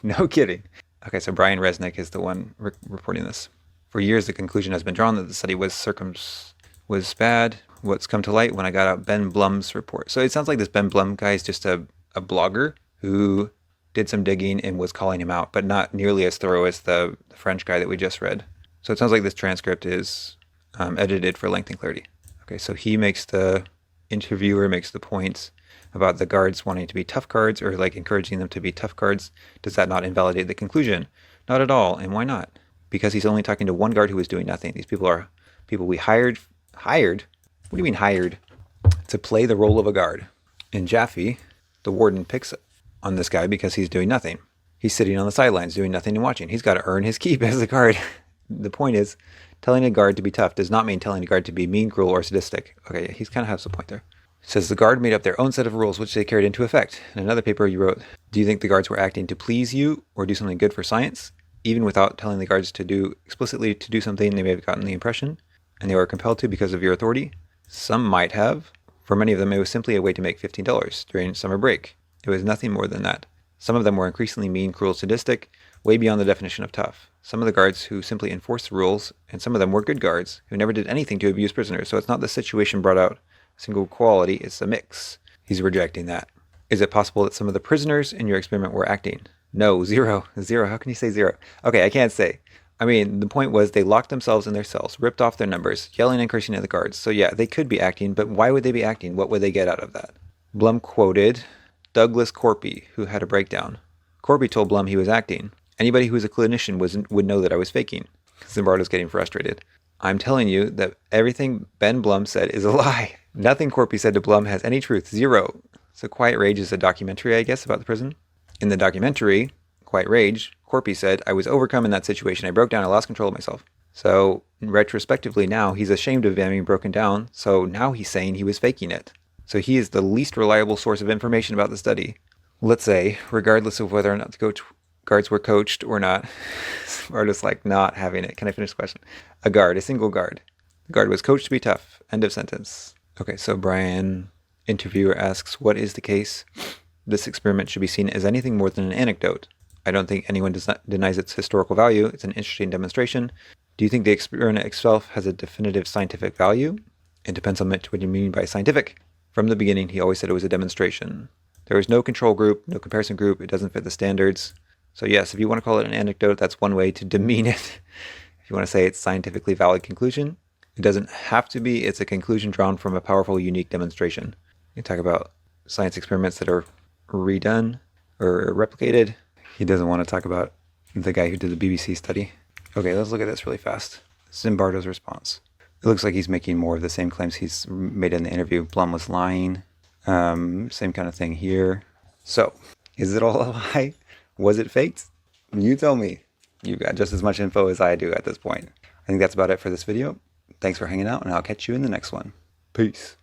no kidding. Okay, so Brian Resnick is the one reporting this. For years, the conclusion has been drawn that the study was bad. What's come to light when I got out Ben Blum's report. So it sounds like this Ben Blum guy is just a blogger who did some digging and was calling him out, but not nearly as thorough as the French guy that we just read. So it sounds like this transcript is edited for length and clarity. Okay, so the interviewer makes the points about the guards wanting to be tough guards or like encouraging them to be tough guards. Does that not invalidate the conclusion? Not at all. And why not? Because he's only talking to one guard who was doing nothing. These people are people we hired? Hired? What do you mean hired? To play the role of a guard. And Jaffe, the warden, picks on this guy because he's doing nothing. He's sitting on the sidelines doing nothing and watching. He's got to earn his keep as a guard. The point is, telling a guard to be tough does not mean telling a guard to be mean, cruel, or sadistic. Okay, he's kind of has a point there. It says the guard made up their own set of rules which they carried into effect. In another paper you wrote, do you think the guards were acting to please you or do something good for science? Even without telling the guards explicitly to do something, they may have gotten the impression, and they were compelled to because of your authority? Some might have. For many of them, it was simply a way to make $15 during summer break. It was nothing more than that. Some of them were increasingly mean, cruel, sadistic, way beyond the definition of tough. Some of the guards who simply enforced the rules, and some of them were good guards who never did anything to abuse prisoners. So it's not the situation brought out a single quality, it's a mix. He's rejecting that. Is it possible that some of the prisoners in your experiment were acting? No, zero. How can you say zero? Okay, I can't say. I mean, the point was they locked themselves in their cells, ripped off their numbers, yelling and cursing at the guards. So yeah, they could be acting, but why would they be acting? What would they get out of that? Blum quoted Douglas Corpy, who had a breakdown. Corpy told Blum he was acting. Anybody who was a clinician would know that I was faking. Zimbardo's getting frustrated. I'm telling you that everything Ben Blum said is a lie. Nothing Corpy said to Blum has any truth. Zero. So Quiet Rage is a documentary, I guess, about the prison. In the documentary, Quiet Rage, Corpy said, I was overcome in that situation. I broke down. I lost control of myself. So retrospectively now, he's ashamed of having broken down. So now he's saying he was faking it. So he is the least reliable source of information about the study. Let's say, regardless of whether or not the guards were coached or not, or just like not having it. Can I finish the question? A single guard. The guard was coached to be tough. End of sentence. Okay, so Brian, interviewer, asks, what is the case? This experiment should be seen as anything more than an anecdote. I don't think anyone denies its historical value. It's an interesting demonstration. Do you think the experiment itself has a definitive scientific value? It depends on what you mean by scientific. From the beginning, he always said it was a demonstration. There was no control group, no comparison group. It doesn't fit the standards. So yes, if you want to call it an anecdote, that's one way to demean it. If you want to say it's scientifically valid conclusion, it doesn't have to be. It's a conclusion drawn from a powerful, unique demonstration. You talk about science experiments that are redone or replicated. He doesn't want to talk about the guy who did the BBC study. Okay, let's look at this really fast. Zimbardo's response. It looks like he's making more of the same claims he's made in the interview. Blum was lying. Same kind of thing here. So, is it all a lie? Was it faked? You tell me. You've got just as much info as I do at this point. I think that's about it for this video. Thanks for hanging out, and I'll catch you in the next one. Peace.